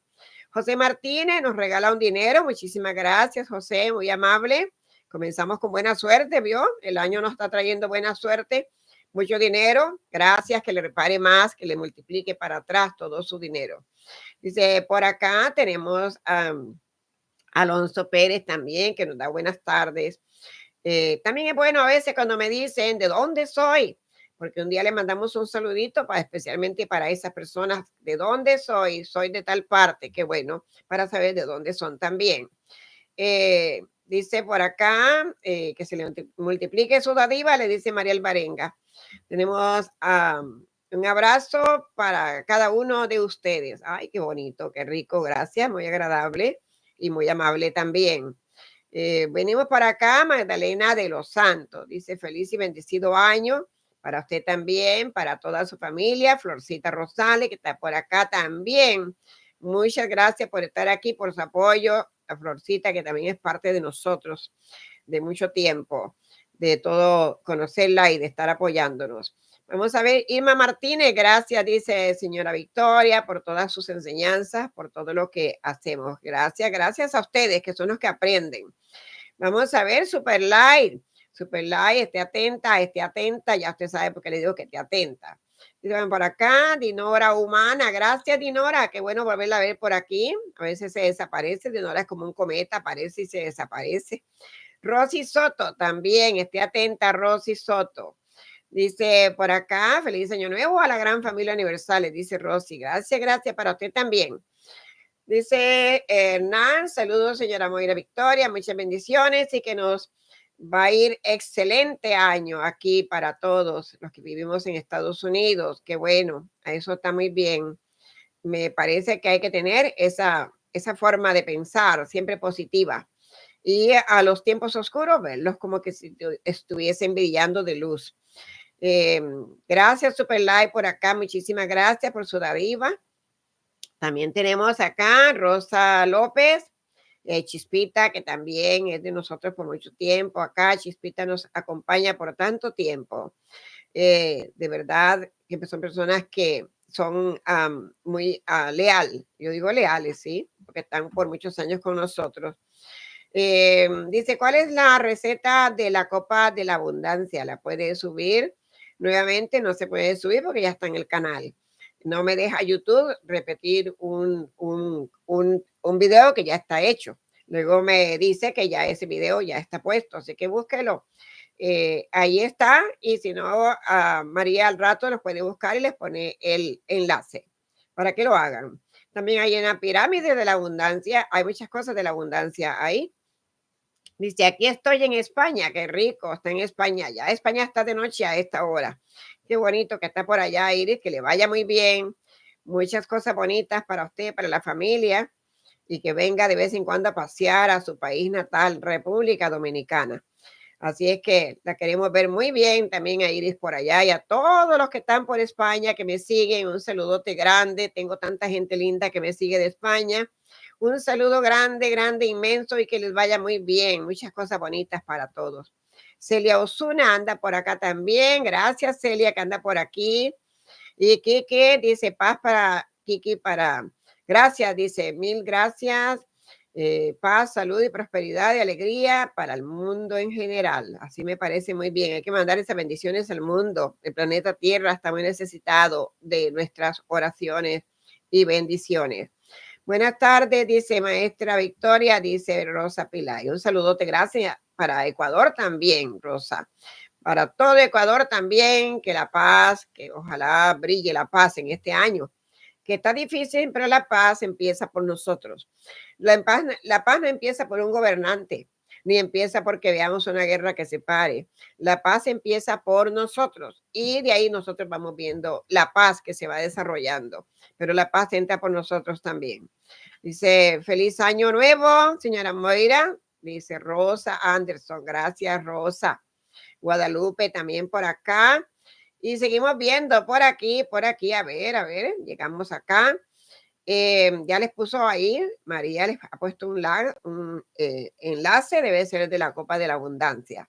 José Martínez nos regala un dinero. Muchísimas gracias, José, muy amable. Comenzamos con buena suerte, ¿vio? El año nos está trayendo buena suerte, mucho dinero. Gracias, que le repare más, que le multiplique para atrás todo su dinero. Dice, por acá tenemos a Alonso Pérez también, que nos da buenas tardes. También es bueno a veces cuando me dicen de dónde soy, porque un día le mandamos un saludito para, especialmente para esas personas, de dónde soy de tal parte, qué bueno, para saber de dónde son también. Dice por acá que se le multiplique su dádiva, le dice María Alvarenga. Tenemos un abrazo para cada uno de ustedes. Ay, qué bonito, qué rico, gracias, muy agradable y muy amable también. Venimos para acá, Magdalena de los Santos. Dice, feliz y bendecido año para usted también, para toda su familia. Florcita Rosales, que está por acá también. Muchas gracias por estar aquí, por su apoyo. A Florcita, que también es parte de nosotros de mucho tiempo, de todo conocerla y de estar apoyándonos. Vamos a ver, Irma Martínez, gracias, dice señora Victoria, por todas sus enseñanzas, por todo lo que hacemos. Gracias, gracias a ustedes, que son los que aprenden. Vamos a ver, Super Light. Super Light, esté atenta, ya usted sabe por qué le digo que esté atenta. Dicen por acá, Dinora Humana, gracias Dinora, qué bueno volverla a ver por aquí. A veces se desaparece, Dinora es como un cometa, aparece y se desaparece. Rosy Soto, también, esté atenta, Rosy Soto. Dice por acá, feliz año nuevo a la gran familia universal, dice Rosy. Gracias, gracias para usted también. Dice Hernán, saludos señora Moira Victoria, muchas bendiciones y que nos va a ir excelente año aquí para todos los que vivimos en Estados Unidos. Qué bueno, eso está muy bien. Me parece que hay que tener esa forma de pensar, siempre positiva. Y a los tiempos oscuros, verlos como que si estuviesen brillando de luz. Gracias, Super Live, por acá. Muchísimas gracias por su dádiva. También tenemos acá Rosa López, Chispita, que también es de nosotros por mucho tiempo. Acá Chispita nos acompaña por tanto tiempo. De verdad que son personas que son muy leales. Yo digo leales, ¿sí? Porque están por muchos años con nosotros. Dice, ¿cuál es la receta de la copa de la abundancia? ¿La puede subir? Nuevamente no se puede subir porque ya está en el canal. No me deja YouTube repetir un video que ya está hecho. Luego me dice que ya ese video ya está puesto, así que búsquelo. Ahí está, y si no, María al rato los puede buscar y les pone el enlace para que lo hagan. También hay una pirámide de la abundancia, hay muchas cosas de la abundancia ahí. Dice, aquí estoy en España, qué rico, está en España, ya España está de noche a esta hora. Qué bonito que está por allá, Iris, que le vaya muy bien. Muchas cosas bonitas para usted, para la familia, y que venga de vez en cuando a pasear a su país natal, República Dominicana. Así es que la queremos ver muy bien también a Iris por allá y a todos los que están por España que me siguen. Un saludote grande. Tengo tanta gente linda que me sigue de España. Un saludo grande, grande, inmenso y que les vaya muy bien. Muchas cosas bonitas para todos. Celia Osuna anda por acá también. Gracias, Celia, que anda por aquí. Y Kiki dice paz para Kiki para. Gracias, dice mil gracias. Paz, salud y prosperidad y alegría para el mundo en general. Así me parece muy bien. Hay que mandar esas bendiciones al mundo. El planeta Tierra está muy necesitado de nuestras oraciones y bendiciones. Buenas tardes, dice maestra Victoria, dice Rosa Pilar. Y un saludote, gracias para Ecuador también, Rosa. Para todo Ecuador también, que la paz, que ojalá brille la paz en este año. que está difícil, pero la paz empieza por nosotros. La paz no empieza por un gobernante, ni empieza porque veamos una guerra que se pare. La paz empieza por nosotros y de ahí nosotros vamos viendo la paz que se va desarrollando, pero la paz entra por nosotros también. Dice, feliz año nuevo, señora Moira. Dice Rosa Anderson, gracias Rosa. Guadalupe también por acá. Y seguimos viendo por aquí, a ver, llegamos acá. Ya les puso ahí, María les ha puesto un enlace, debe ser de la Copa de la Abundancia.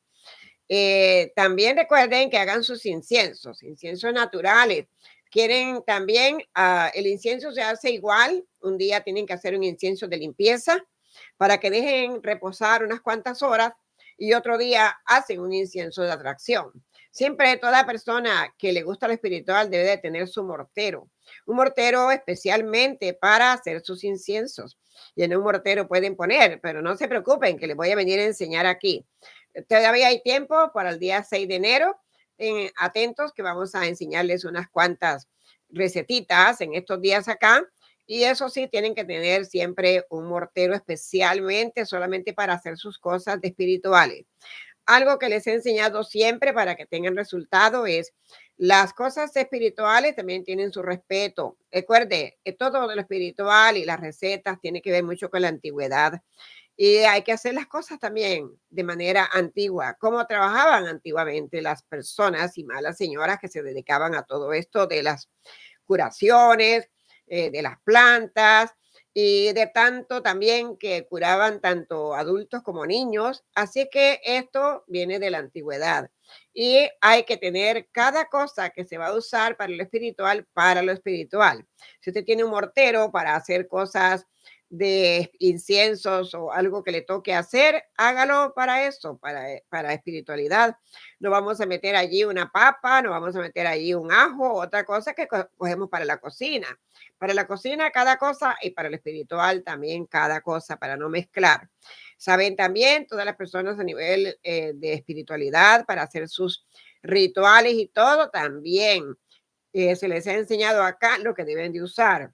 También recuerden que hagan sus inciensos naturales. Quieren también, el incienso se hace igual, un día tienen que hacer un incienso de limpieza para que dejen reposar unas cuantas horas y otro día hacen un incienso de atracción. Siempre toda persona que le gusta lo espiritual debe de tener su mortero, un mortero especialmente para hacer sus inciensos. Y en un mortero pueden poner, pero no se preocupen que les voy a venir a enseñar aquí. Todavía hay tiempo para el día 6 de enero. Atentos que vamos a enseñarles unas cuantas recetitas en estos días acá. Y eso sí, tienen que tener siempre un mortero especialmente solamente para hacer sus cosas de espirituales. Algo que les he enseñado siempre para que tengan resultado es las cosas espirituales también tienen su respeto. Recuerde, todo de lo espiritual y las recetas tiene que ver mucho con la antigüedad. Y hay que hacer las cosas también de manera antigua, como trabajaban antiguamente las personas y malas señoras que se dedicaban a todo esto de las curaciones, de las plantas y de tanto también que curaban tanto adultos como niños. Así que esto viene de la antigüedad y hay que tener cada cosa que se va a usar para lo espiritual. Si usted tiene un mortero para hacer cosas de inciensos o algo que le toque hacer, hágalo para eso, para espiritualidad. No vamos a meter allí una papa, no vamos a meter allí un ajo, otra cosa que cogemos para la cocina. Para la cocina cada cosa y para lo espiritual también cada cosa, para no mezclar. Saben también todas las personas a nivel de espiritualidad para hacer sus rituales y todo también. Se les ha enseñado acá lo que deben de usar.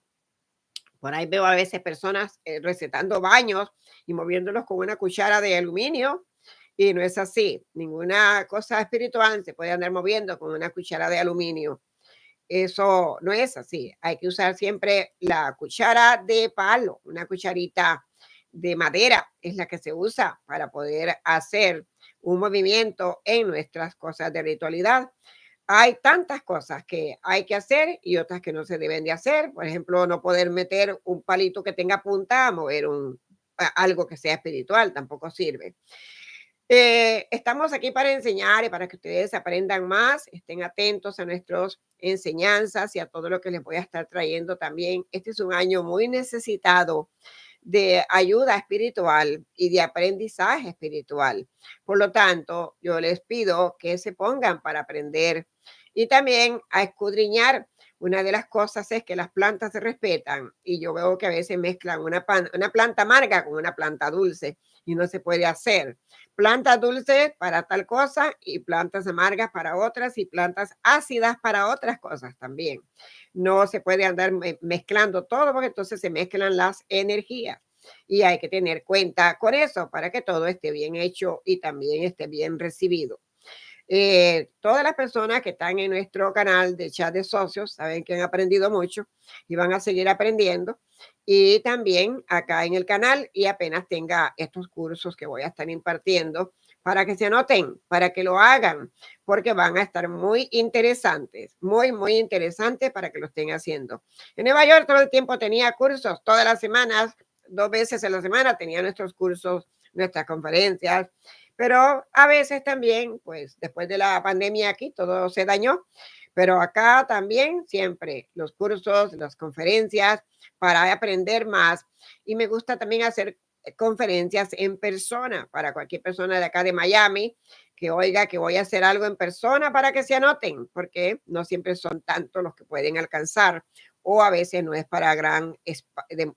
Por ahí veo a veces personas recetando baños y moviéndolos con una cuchara de aluminio y no es así. Ninguna cosa espiritual se puede andar moviendo con una cuchara de aluminio. Eso no es así. Hay que usar siempre la cuchara de palo, una cucharita de madera es la que se usa para poder hacer un movimiento en nuestras cosas de ritualidad. Hay tantas cosas que hay que hacer y otras que no se deben de hacer. Por ejemplo, no poder meter un palito que tenga punta a mover algo que sea espiritual, tampoco sirve. Estamos aquí para enseñar y para que ustedes aprendan más, estén atentos a nuestras enseñanzas y a todo lo que les voy a estar trayendo también. Este es un año muy necesitado de ayuda espiritual y de aprendizaje espiritual. Por lo tanto, yo les pido que se pongan para aprender y también a escudriñar. Una de las cosas es que las plantas se respetan y yo veo que a veces mezclan una planta amarga con una planta dulce y no se puede hacer. Plantas dulces para tal cosa y plantas amargas para otras y plantas ácidas para otras cosas también. No se puede andar mezclando todo porque entonces se mezclan las energías y hay que tener cuenta con eso para que todo esté bien hecho y también esté bien recibido. Todas las personas que están en nuestro canal de chat de socios saben que han aprendido mucho y van a seguir aprendiendo. Y también acá en el canal y apenas tenga estos cursos que voy a estar impartiendo para que se anoten, para que lo hagan, porque van a estar muy interesantes, muy, muy interesantes para que lo estén haciendo. En Nueva York todo el tiempo tenía cursos, todas las semanas, 2 veces a la semana tenía nuestros cursos, nuestras conferencias, pero a veces también, pues después de la pandemia aquí todo se dañó, pero acá también siempre los cursos, las conferencias para aprender más. Y me gusta también hacer conferencias en persona para cualquier persona de acá de Miami que oiga que voy a hacer algo en persona para que se anoten, porque no siempre son tantos los que pueden alcanzar o a veces no es para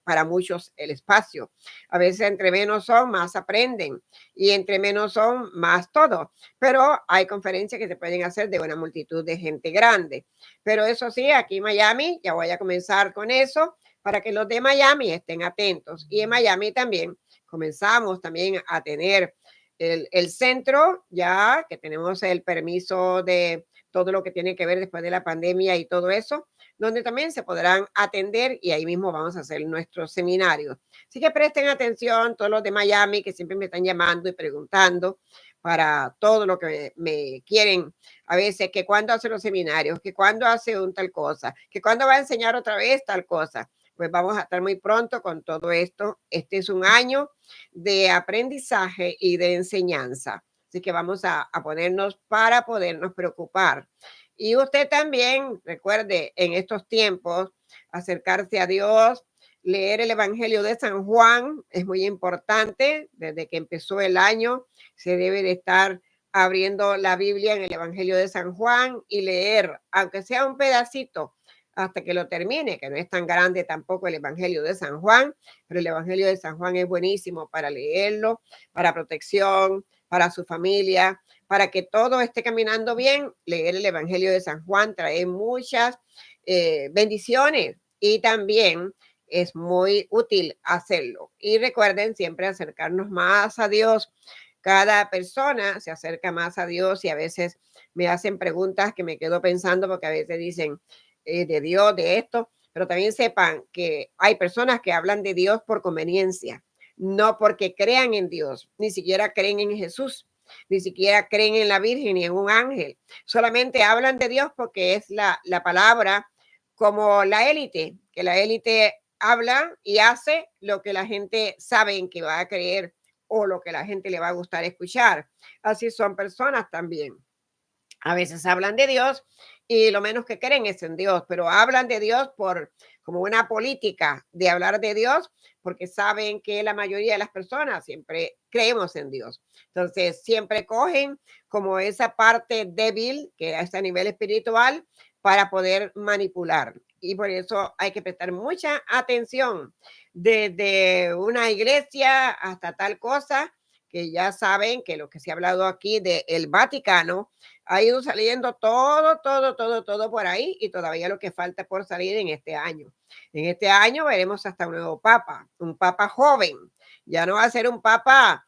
para muchos el espacio. A veces entre menos son, más aprenden y entre menos son, más todo. Pero hay conferencias que se pueden hacer de una multitud de gente grande. Pero eso sí, aquí en Miami, ya voy a comenzar con eso para que los de Miami estén atentos. Y en Miami también comenzamos también a tener el centro, ya que tenemos el permiso de todo lo que tiene que ver después de la pandemia y todo eso, donde también se podrán atender y ahí mismo vamos a hacer nuestros seminarios. Así que presten atención todos los de Miami que siempre me están llamando y preguntando para todo lo que me quieren a veces, que cuándo hace los seminarios, que cuándo hace un tal cosa, que cuándo va a enseñar otra vez tal cosa. Pues vamos a estar muy pronto con todo esto. Este es un año de aprendizaje y de enseñanza. Así que vamos a ponernos para podernos preocupar. Y usted también, recuerde, en estos tiempos, acercarse a Dios, leer el Evangelio de San Juan es muy importante. Desde que empezó el año, se debe de estar abriendo la Biblia en el Evangelio de San Juan y leer, aunque sea un pedacito, hasta que lo termine, que no es tan grande tampoco el Evangelio de San Juan, pero el Evangelio de San Juan es buenísimo para leerlo, para protección, para su familia, para que todo esté caminando bien. Leer el Evangelio de San Juan trae muchas bendiciones y también es muy útil hacerlo. Y recuerden siempre acercarnos más a Dios. Cada persona se acerca más a Dios y a veces me hacen preguntas que me quedo pensando porque a veces dicen de Dios, de esto, pero también sepan que hay personas que hablan de Dios por conveniencia, no porque crean en Dios, ni siquiera creen en Jesús, ni siquiera creen en la Virgen ni en un ángel, solamente hablan de Dios porque es la palabra como la élite, que la élite habla y hace lo que la gente sabe que va a creer o lo que la gente le va a gustar escuchar. Así son personas también. A veces hablan de Dios y lo menos que creen es en Dios, pero hablan de Dios por como una política de hablar de Dios, porque saben que la mayoría de las personas siempre creemos en Dios. Entonces, siempre cogen como esa parte débil que es a nivel espiritual para poder manipular. Y por eso hay que prestar mucha atención desde una iglesia hasta tal cosa, que ya saben que lo que se ha hablado aquí del Vaticano ha ido saliendo todo por ahí y todavía lo que falta por salir en este año. En este año veremos hasta un nuevo papa, un papa joven. Ya no va a ser un papa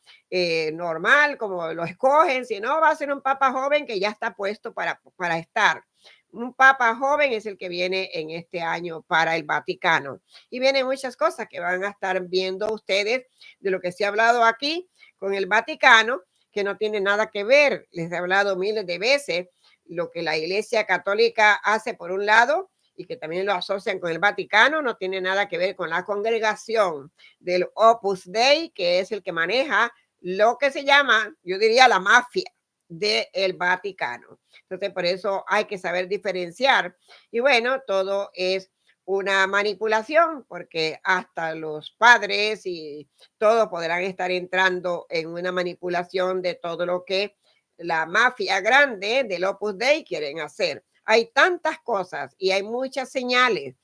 normal como lo escogen, sino va a ser un papa joven que ya está puesto para estar. Un papa joven es el que viene en este año para el Vaticano. Y vienen muchas cosas que van a estar viendo ustedes de lo que se ha hablado aquí con el Vaticano, que no tiene nada que ver. Les he hablado miles de veces lo que la Iglesia Católica hace por un lado y que también lo asocian con el Vaticano, no tiene nada que ver con la congregación del Opus Dei, que es el que maneja lo que se llama, yo diría, la mafia del Vaticano. Entonces, por eso hay que saber diferenciar. Y bueno, todo es una manipulación, porque hasta los padres y todos podrán estar entrando en una manipulación de todo lo que la mafia grande del Opus Dei quieren hacer. Hay tantas cosas y hay muchas señales.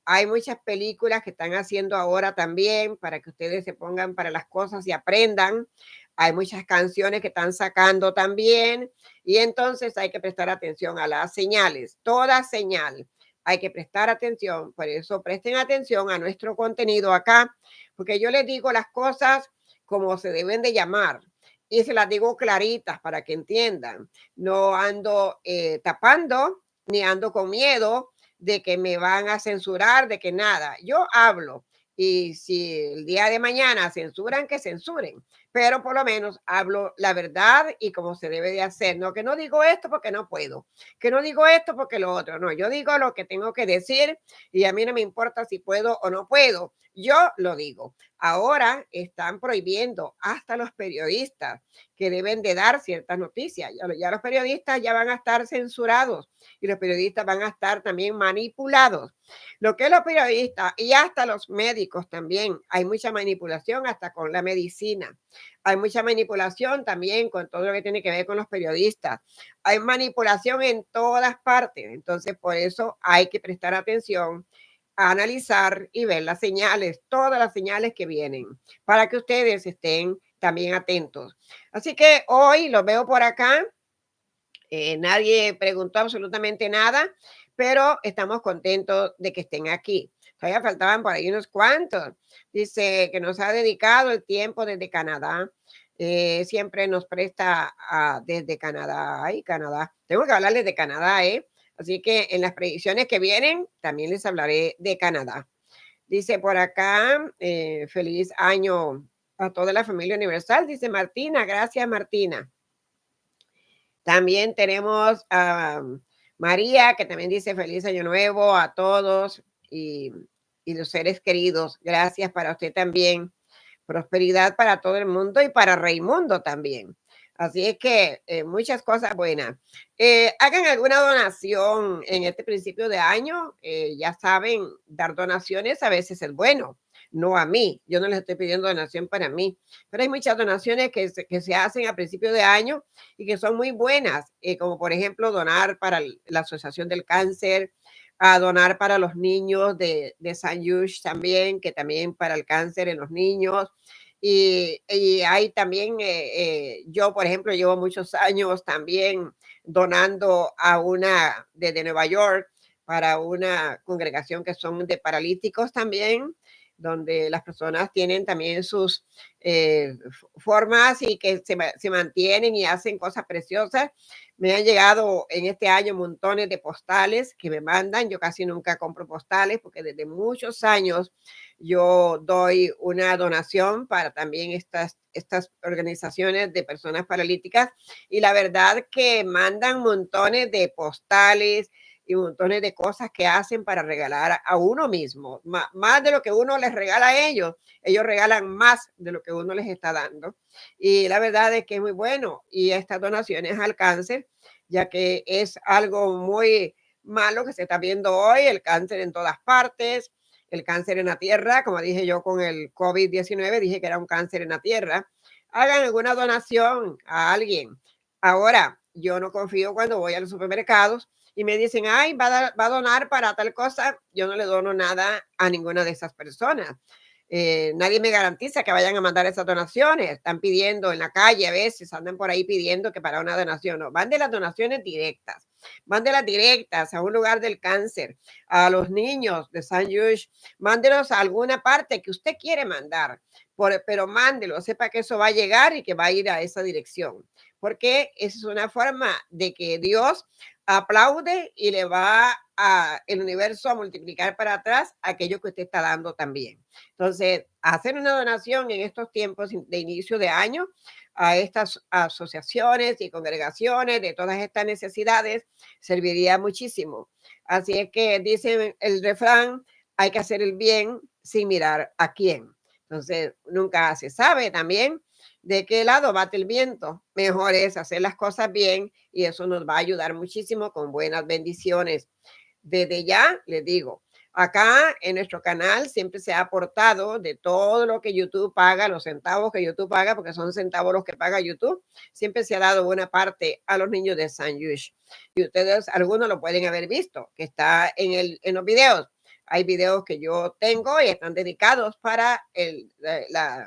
Hay muchas películas que están haciendo ahora también para que ustedes se pongan para las cosas y aprendan. Hay muchas canciones que están sacando también y entonces hay que prestar atención a las señales. Toda señal hay que prestar atención. Por eso presten atención a nuestro contenido acá, porque yo les digo las cosas como se deben de llamar y se las digo claritas para que entiendan. No ando tapando ni ando con miedo de que me van a censurar, de que nada. Yo hablo y si el día de mañana censuran, que censuren, pero por lo menos hablo la verdad y como se debe de hacer. No, que no digo esto porque no puedo, que no digo esto porque lo otro. No, yo digo lo que tengo que decir y a mí no me importa si puedo o no puedo. Yo lo digo. Ahora están prohibiendo hasta los periodistas que deben de dar ciertas noticias. Ya los periodistas ya van a estar censurados y los periodistas van a estar también manipulados. Lo que los periodistas y hasta los médicos también, hay mucha manipulación hasta con la medicina. Hay mucha manipulación también con todo lo que tiene que ver con los periodistas. Hay manipulación en todas partes. Entonces, por eso hay que prestar atención analizar y ver las señales, todas las señales que vienen, para que ustedes estén también atentos. Así que hoy los veo por acá. Nadie preguntó absolutamente nada, pero estamos contentos de que estén aquí. Todavía faltaban por ahí unos cuantos. Dice que nos ha dedicado el tiempo desde Canadá. Siempre nos presta desde Canadá. Ay, Canadá. Tengo que hablarles de Canadá, ¿eh? Así que en las predicciones que vienen también les hablaré de Canadá. Dice por acá, feliz año a toda la familia universal, dice Martina. Gracias, Martina. También tenemos a María, que también dice feliz año nuevo a todos y, y los seres queridos. Gracias para usted también. Prosperidad para todo el mundo y para Raimundo también. Así es que muchas cosas buenas. Hagan alguna donación en este principio de año. Ya saben, dar donaciones a veces es bueno, no a mí. Yo no les estoy pidiendo donación para mí, pero hay muchas donaciones que se hacen a principio de año y que son muy buenas, como por ejemplo donar para la Asociación del Cáncer, a donar para los niños de San Yush también, que también para el cáncer en los niños. Y hay también, yo por ejemplo, llevo muchos años también donando a una desde Nueva York para una congregación que son de paralíticos también, donde las personas tienen también sus formas y que se mantienen y hacen cosas preciosas. Me han llegado en este año montones de postales que me mandan. Yo casi nunca compro postales porque desde muchos años yo doy una donación para también estas organizaciones de personas paralíticas y la verdad que mandan montones de postales y montones de cosas que hacen para regalar a uno mismo, más de lo que uno les regala a ellos regalan más de lo que uno les está dando. Y la verdad es que es muy bueno. Y estas donaciones al cáncer, ya que es algo muy malo que se está viendo hoy, el cáncer en todas partes, el cáncer en la tierra, como dije yo con el COVID-19, dije que era un cáncer en la tierra. Hagan alguna donación a alguien. Ahora, yo no confío cuando voy a los supermercados y me dicen, ay, va a donar para tal cosa. Yo no le dono nada a ninguna de esas personas. Nadie me garantiza que vayan a mandar esas donaciones. Están pidiendo en la calle, a veces andan por ahí pidiendo que para una donación. No, van de las donaciones directas. Van de las directas a un lugar del cáncer, a los niños de San Yush. Mándelos a alguna parte que usted quiere mandar, pero mándelo, sepa que eso va a llegar y que va a ir a esa dirección. Porque esa es una forma de que Dios aplaude y le va a el universo a multiplicar para atrás aquello que usted está dando también. Entonces, hacer una donación en estos tiempos de inicio de año a estas asociaciones y congregaciones de todas estas necesidades serviría muchísimo. Así es que dice el refrán, hay que hacer el bien sin mirar a quién. Entonces, nunca se sabe también de qué lado bate el viento. Mejor es hacer las cosas bien y eso nos va a ayudar muchísimo con buenas bendiciones. Desde ya les digo, acá en nuestro canal siempre se ha aportado de todo lo que YouTube paga, los centavos que YouTube paga, porque son centavos los que paga YouTube, siempre se ha dado buena parte a los niños de San Yush. Y ustedes, algunos lo pueden haber visto, que está en los videos. Hay videos que yo tengo y están dedicados para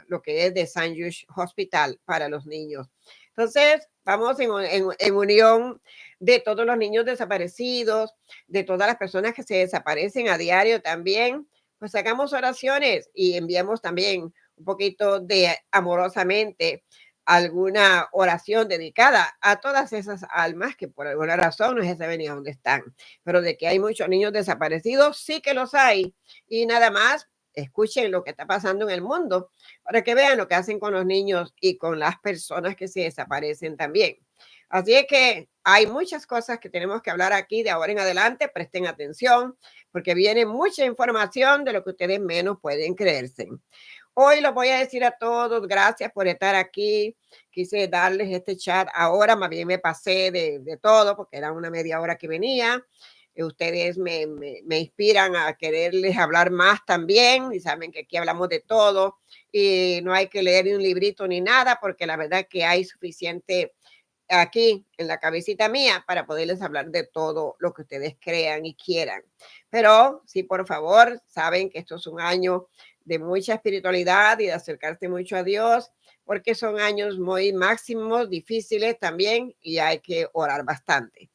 lo que es de San Yush Hospital para los niños. Entonces, vamos en unión de todos los niños desaparecidos, de todas las personas que se desaparecen a diario también, pues hagamos oraciones y enviamos también un poquito de amorosamente alguna oración dedicada a todas esas almas que por alguna razón no se sabe ni a dónde están, pero de que hay muchos niños desaparecidos, sí que los hay. Y nada más, escuchen lo que está pasando en el mundo para que vean lo que hacen con los niños y con las personas que se desaparecen también. Así es que hay muchas cosas que tenemos que hablar aquí de ahora en adelante. Presten atención porque viene mucha información de lo que ustedes menos pueden creerse. Hoy los voy a decir a todos, gracias por estar aquí. Quise darles este chat ahora, más bien me pasé de todo porque era una media hora que venía. Ustedes me inspiran a quererles hablar más también y saben que aquí hablamos de todo y no hay que leer ni un librito ni nada porque la verdad que hay suficiente aquí en la cabecita mía para poderles hablar de todo lo que ustedes crean y quieran. Pero sí, por favor, saben que esto es un año de mucha espiritualidad y de acercarse mucho a Dios, porque son años muy máximos, difíciles también, y hay que orar bastante.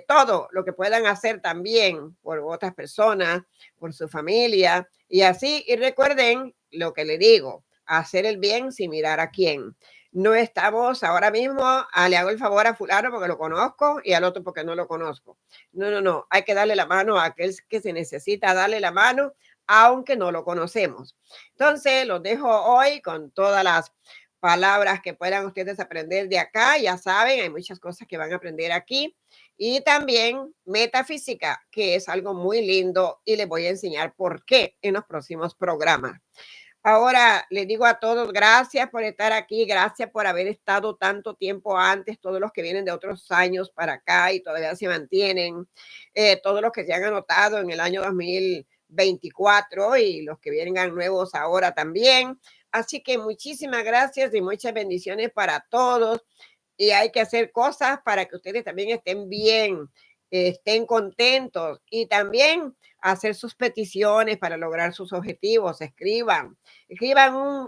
Todo lo que puedan hacer también por otras personas, por su familia y así. Y recuerden lo que le digo, hacer el bien sin mirar a quién. No estamos ahora mismo, le hago el favor a fulano porque lo conozco y al otro porque no lo conozco. No, no, no, hay que darle la mano a aquel que se necesita darle la mano, aunque no lo conocemos. Entonces, los dejo hoy con todas las palabras que puedan ustedes aprender de acá. Ya saben, hay muchas cosas que van a aprender aquí y también metafísica, que es algo muy lindo y les voy a enseñar por qué en los próximos programas. Ahora les digo a todos, gracias por estar aquí, gracias por haber estado tanto tiempo antes, todos los que vienen de otros años para acá y todavía se mantienen, todos los que se han anotado en el año 2024 y los que vengan nuevos ahora también. Así que muchísimas gracias y muchas bendiciones para todos y hay que hacer cosas para que ustedes también estén bien, estén contentos y también hacer sus peticiones para lograr sus objetivos. Escriban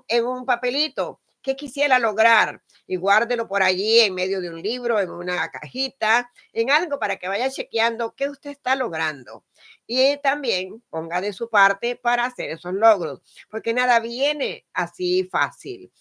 en un papelito qué quisiera lograr y guárdelo por allí en medio de un libro, en una cajita, en algo para que vaya chequeando qué usted está logrando. Y también ponga de su parte para hacer esos logros, porque nada viene así fácil.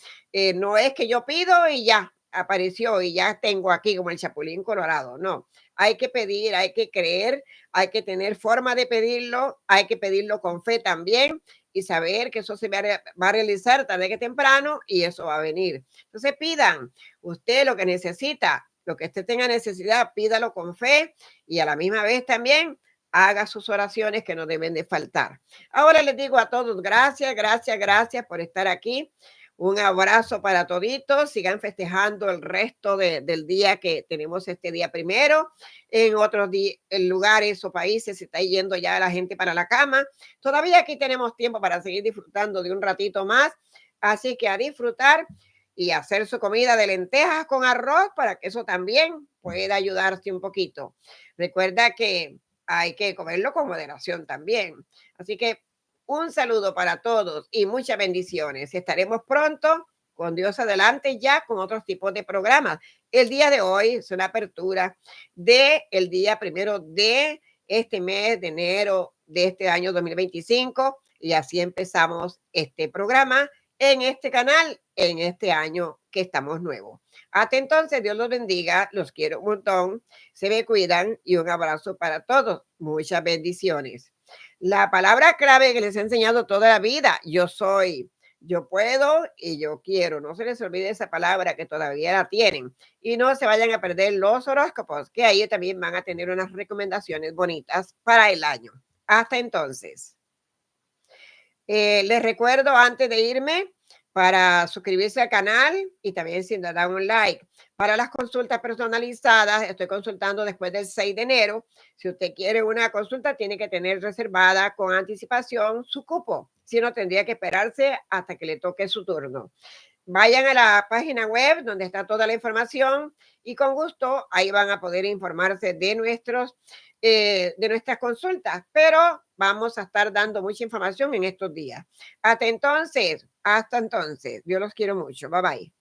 No es que yo pido y ya apareció y ya tengo aquí como el Chapulín Colorado. No, hay que pedir, hay que creer, hay que tener forma de pedirlo, hay que pedirlo con fe también y saber que eso va a realizar tarde que temprano y eso va a venir. Entonces pidan usted lo que necesita, lo que usted tenga necesidad, pídalo con fe y a la misma vez también haga sus oraciones que no deben de faltar. Ahora les digo a todos, gracias, gracias, gracias por estar aquí. Un abrazo para toditos. Sigan festejando el resto del día que tenemos este día primero. En otros en lugares o países se está yendo ya la gente para la cama. Todavía aquí tenemos tiempo para seguir disfrutando de un ratito más. Así que a disfrutar y hacer su comida de lentejas con arroz para que eso también pueda ayudarse un poquito. Recuerda que hay que comerlo con moderación también. Así que un saludo para todos y muchas bendiciones. Estaremos pronto con Dios adelante ya con otros tipos de programas. El día de hoy es una apertura de el día primero de este mes de enero de este año 2025 y así empezamos este programa en este canal en este año que estamos nuevos. Hasta entonces, Dios los bendiga, los quiero un montón, se me cuidan y un abrazo para todos. Muchas bendiciones. La palabra clave que les he enseñado toda la vida, yo soy, yo puedo y yo quiero. No se les olvide esa palabra que todavía la tienen. Y no se vayan a perder los horóscopos, que ahí también van a tener unas recomendaciones bonitas para el año. Hasta entonces. Les recuerdo antes de irme para suscribirse al canal y también si nos dan un like. Para las consultas personalizadas, estoy consultando después del 6 de enero. Si usted quiere una consulta, tiene que tener reservada con anticipación su cupo. Si no, tendría que esperarse hasta que le toque su turno. Vayan a la página web donde está toda la información y con gusto ahí van a poder informarse de nuestras consultas, pero vamos a estar dando mucha información en estos días. Hasta entonces, Dios los quiero mucho. Bye bye.